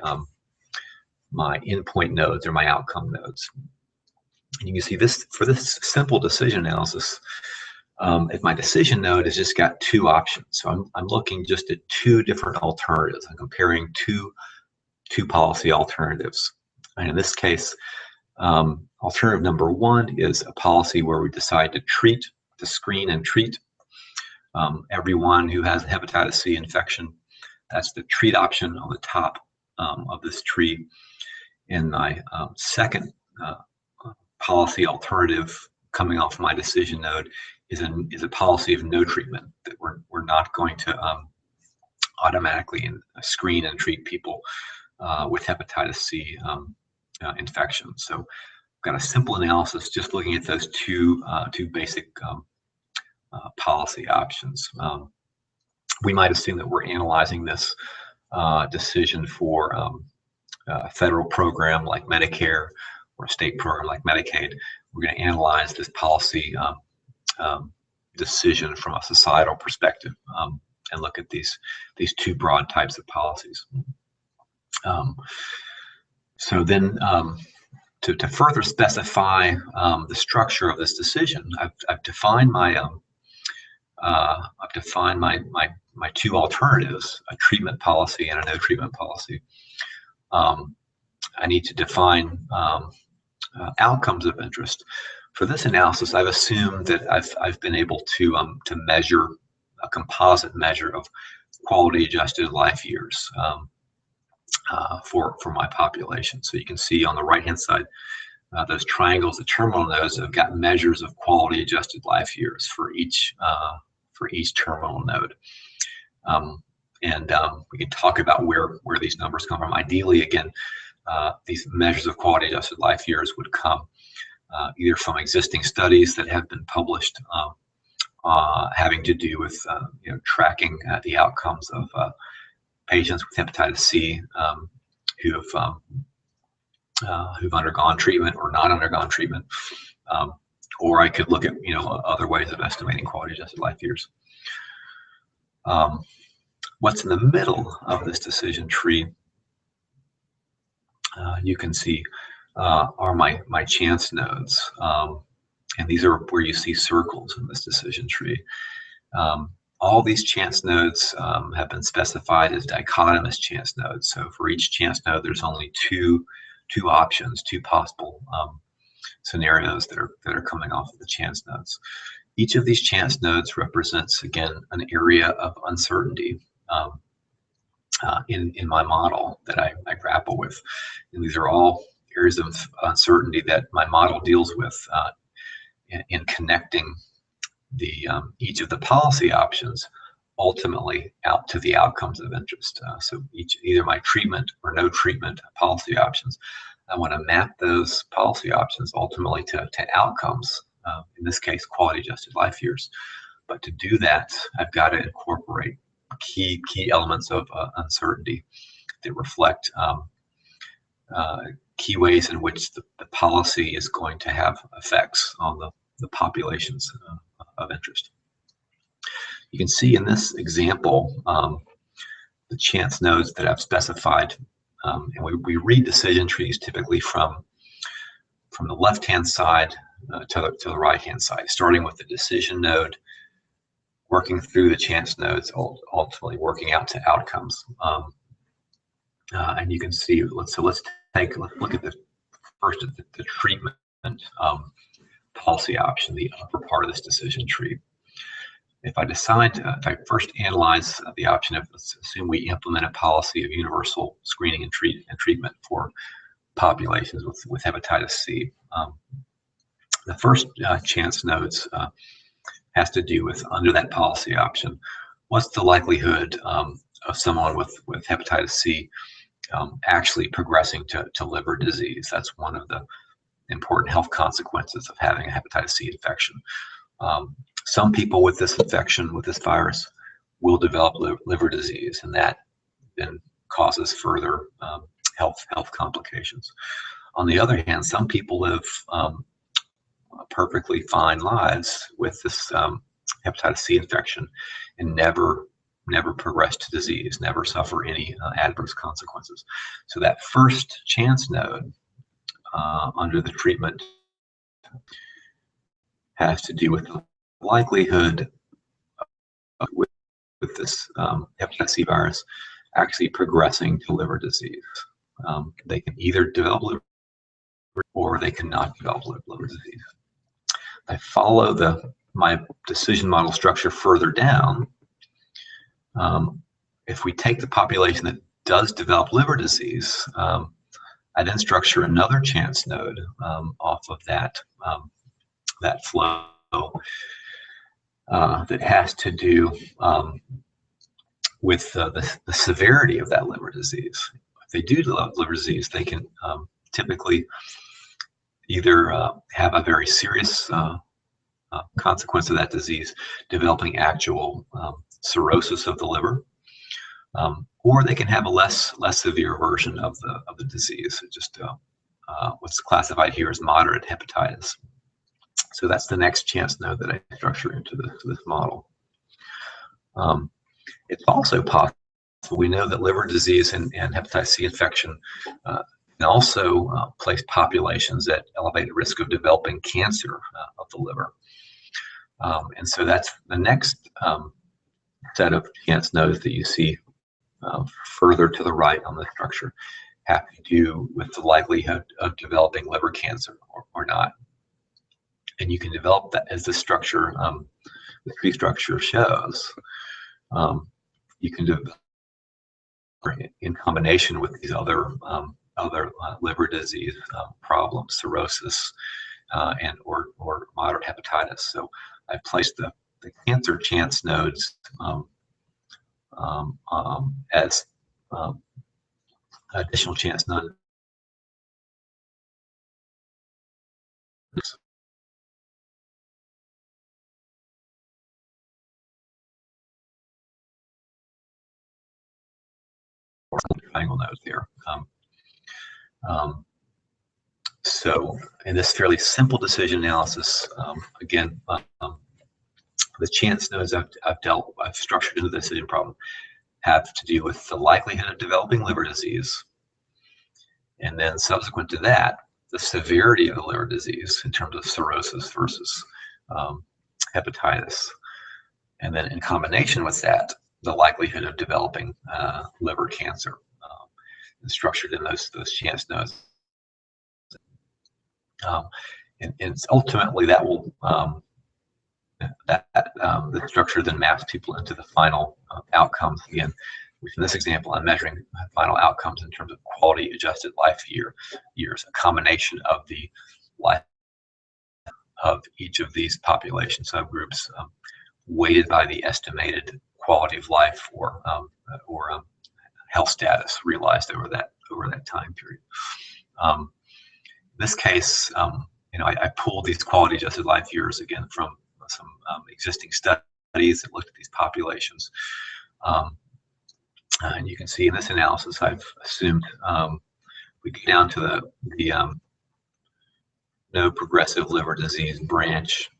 my endpoint nodes or my outcome nodes. And you can see this for this simple decision analysis. If my decision node has just got two options, so I'm looking just at two different alternatives. I'm comparing two policy alternatives. And in this case, alternative number one is a policy where we decide to screen and treat everyone who has a hepatitis C infection. That's the treat option on the top of this tree. And my second policy alternative coming off my decision node is a policy of no treatment, that we're not going to automatically screen and treat people with hepatitis C infection. So I've got a simple analysis just looking at those two basic policy options. We might assume that we're analyzing this decision for a federal program like Medicare or a state program like Medicaid. We're going to analyze this policy decision from a societal perspective and look at these two broad types of policies. So then, to further specify the structure of this decision, I've defined my my two alternatives: a treatment policy and a no treatment policy. I need to define outcomes of interest. For this analysis, I've assumed that I've been able to measure a composite measure of quality-adjusted life years for my population. So you can see on the right-hand side, those triangles, the terminal nodes have got measures of quality-adjusted life years for each terminal node. We can talk about where these numbers come from. Ideally, again, these measures of quality-adjusted life years would come either from existing studies that have been published having to do with tracking the outcomes of patients with hepatitis C who've undergone treatment or not undergone treatment, or I could look at other ways of estimating quality-adjusted life years. What's in the middle of this decision tree, you can see are my chance nodes, and these are where you see circles in this decision tree. All these chance nodes have been specified as dichotomous chance nodes. So for each chance node, there's only two options, two possible scenarios that are coming off of the chance nodes. Each of these chance nodes represents, again, an area of uncertainty in my model that I grapple with. And these are all areas of uncertainty that my model deals with in connecting each of the policy options ultimately out to the outcomes of interest. So either my treatment or no treatment policy options, I want to map those policy options ultimately to outcomes, in this case, quality-adjusted life years. But to do that, I've got to incorporate key elements of uncertainty that reflect key ways in which the policy is going to have effects on the populations of interest. You can see in this example the chance nodes that I've specified, and we read decision trees typically from the left-hand side to the right-hand side, starting with the decision node, working through the chance nodes, ultimately working out to outcomes. And you can see, let's look at the first of the treatment policy option, the upper part of this decision tree. If I first analyze the option of, let's assume we implement a policy of universal screening and treatment for populations with hepatitis C. The first chance nodes has to do with, under that policy option, what's the likelihood of someone with hepatitis C actually progressing to liver disease? That's one of the important health consequences of having a hepatitis C infection. Some people with this infection, with this virus, will develop liver disease, and that then causes further health complications. On the other hand, some people live perfectly fine lives with this hepatitis C infection and never progress to disease, never suffer any adverse consequences. So that first chance node under the treatment has to do with the likelihood with this hepatitis C virus actually progressing to liver disease. They can either develop liver or they cannot develop liver disease. I follow my decision model structure further down. If we take the population that does develop liver disease, I then structure another chance node off of that flow that has to do with the severity of that liver disease. If they do develop liver disease, they can typically either have a very serious consequence of that disease, developing actual cirrhosis of the liver, or they can have a less severe version of the disease, just what's classified here as moderate hepatitis. So that's the next chance node that I structure into this model. It's also possible, we know that liver disease and hepatitis C infection can also place populations at elevated risk of developing cancer of the liver. And so that's the next set of chance nodes that you see further to the right on the structure have to do with the likelihood of developing liver cancer or not. And you can develop that as the structure, the tree structure shows. You can develop in combination with these other liver disease problems, cirrhosis, and or moderate hepatitis. So I placed the cancer chance nodes as additional chance nodes. Triangle nodes there. So in this fairly simple decision analysis, again, the chance nodes I've structured into the decision problem have to do with the likelihood of developing liver disease, and then subsequent to that, the severity of the liver disease in terms of cirrhosis versus hepatitis, and then in combination with that, the likelihood of developing liver cancer, structured in those chance nodes. And ultimately that will the structure then maps people into the final outcomes. Again, in this example, I'm measuring final outcomes in terms of quality adjusted life years, a combination of the life of each of these population subgroups, weighted by the estimated quality of life or health status realized over that time period. In this case, I pulled these quality adjusted life years again from some existing studies that looked at these populations. And you can see in this analysis, I've assumed we get down to the no progressive liver disease branch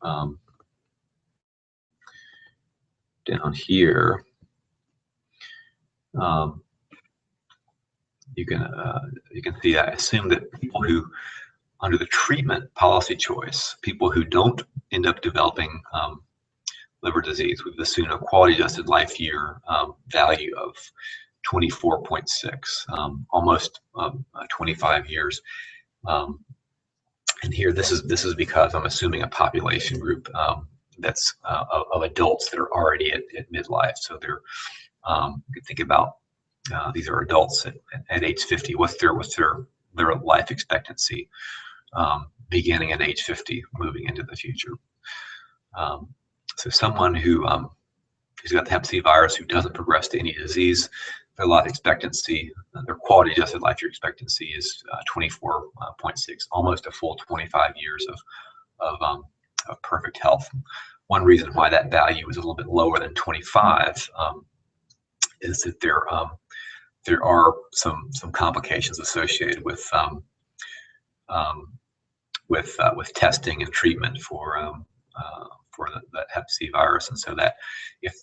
down here. You can see I assume that people who, under the treatment policy choice, people who don't end up developing liver disease, we've assumed a quality adjusted life year value of 24.6, almost 25 years. And here, this is because I'm assuming a population group that's of adults that are already at midlife. So they're, you can think about these are adults at age 50. What's their life expectancy beginning at age 50, moving into the future? So someone who's got the hep C virus, who doesn't progress to any disease, their life expectancy, their quality adjusted life year expectancy is 24.6, almost a full 25 years of perfect health. One reason why that value is a little bit lower than 25 is that there are some complications associated with testing and treatment for the hep C virus, and so that if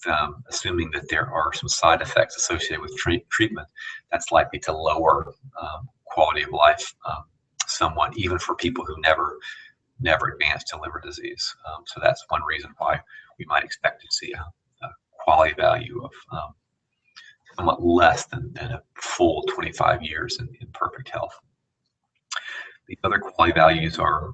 assuming that there are some side effects associated with treatment, that's likely to lower quality of life somewhat, even for people who never advanced to liver disease. So that's one reason why we might expect to see a quality value of somewhat less than a full 25 years in perfect health. The other quality values are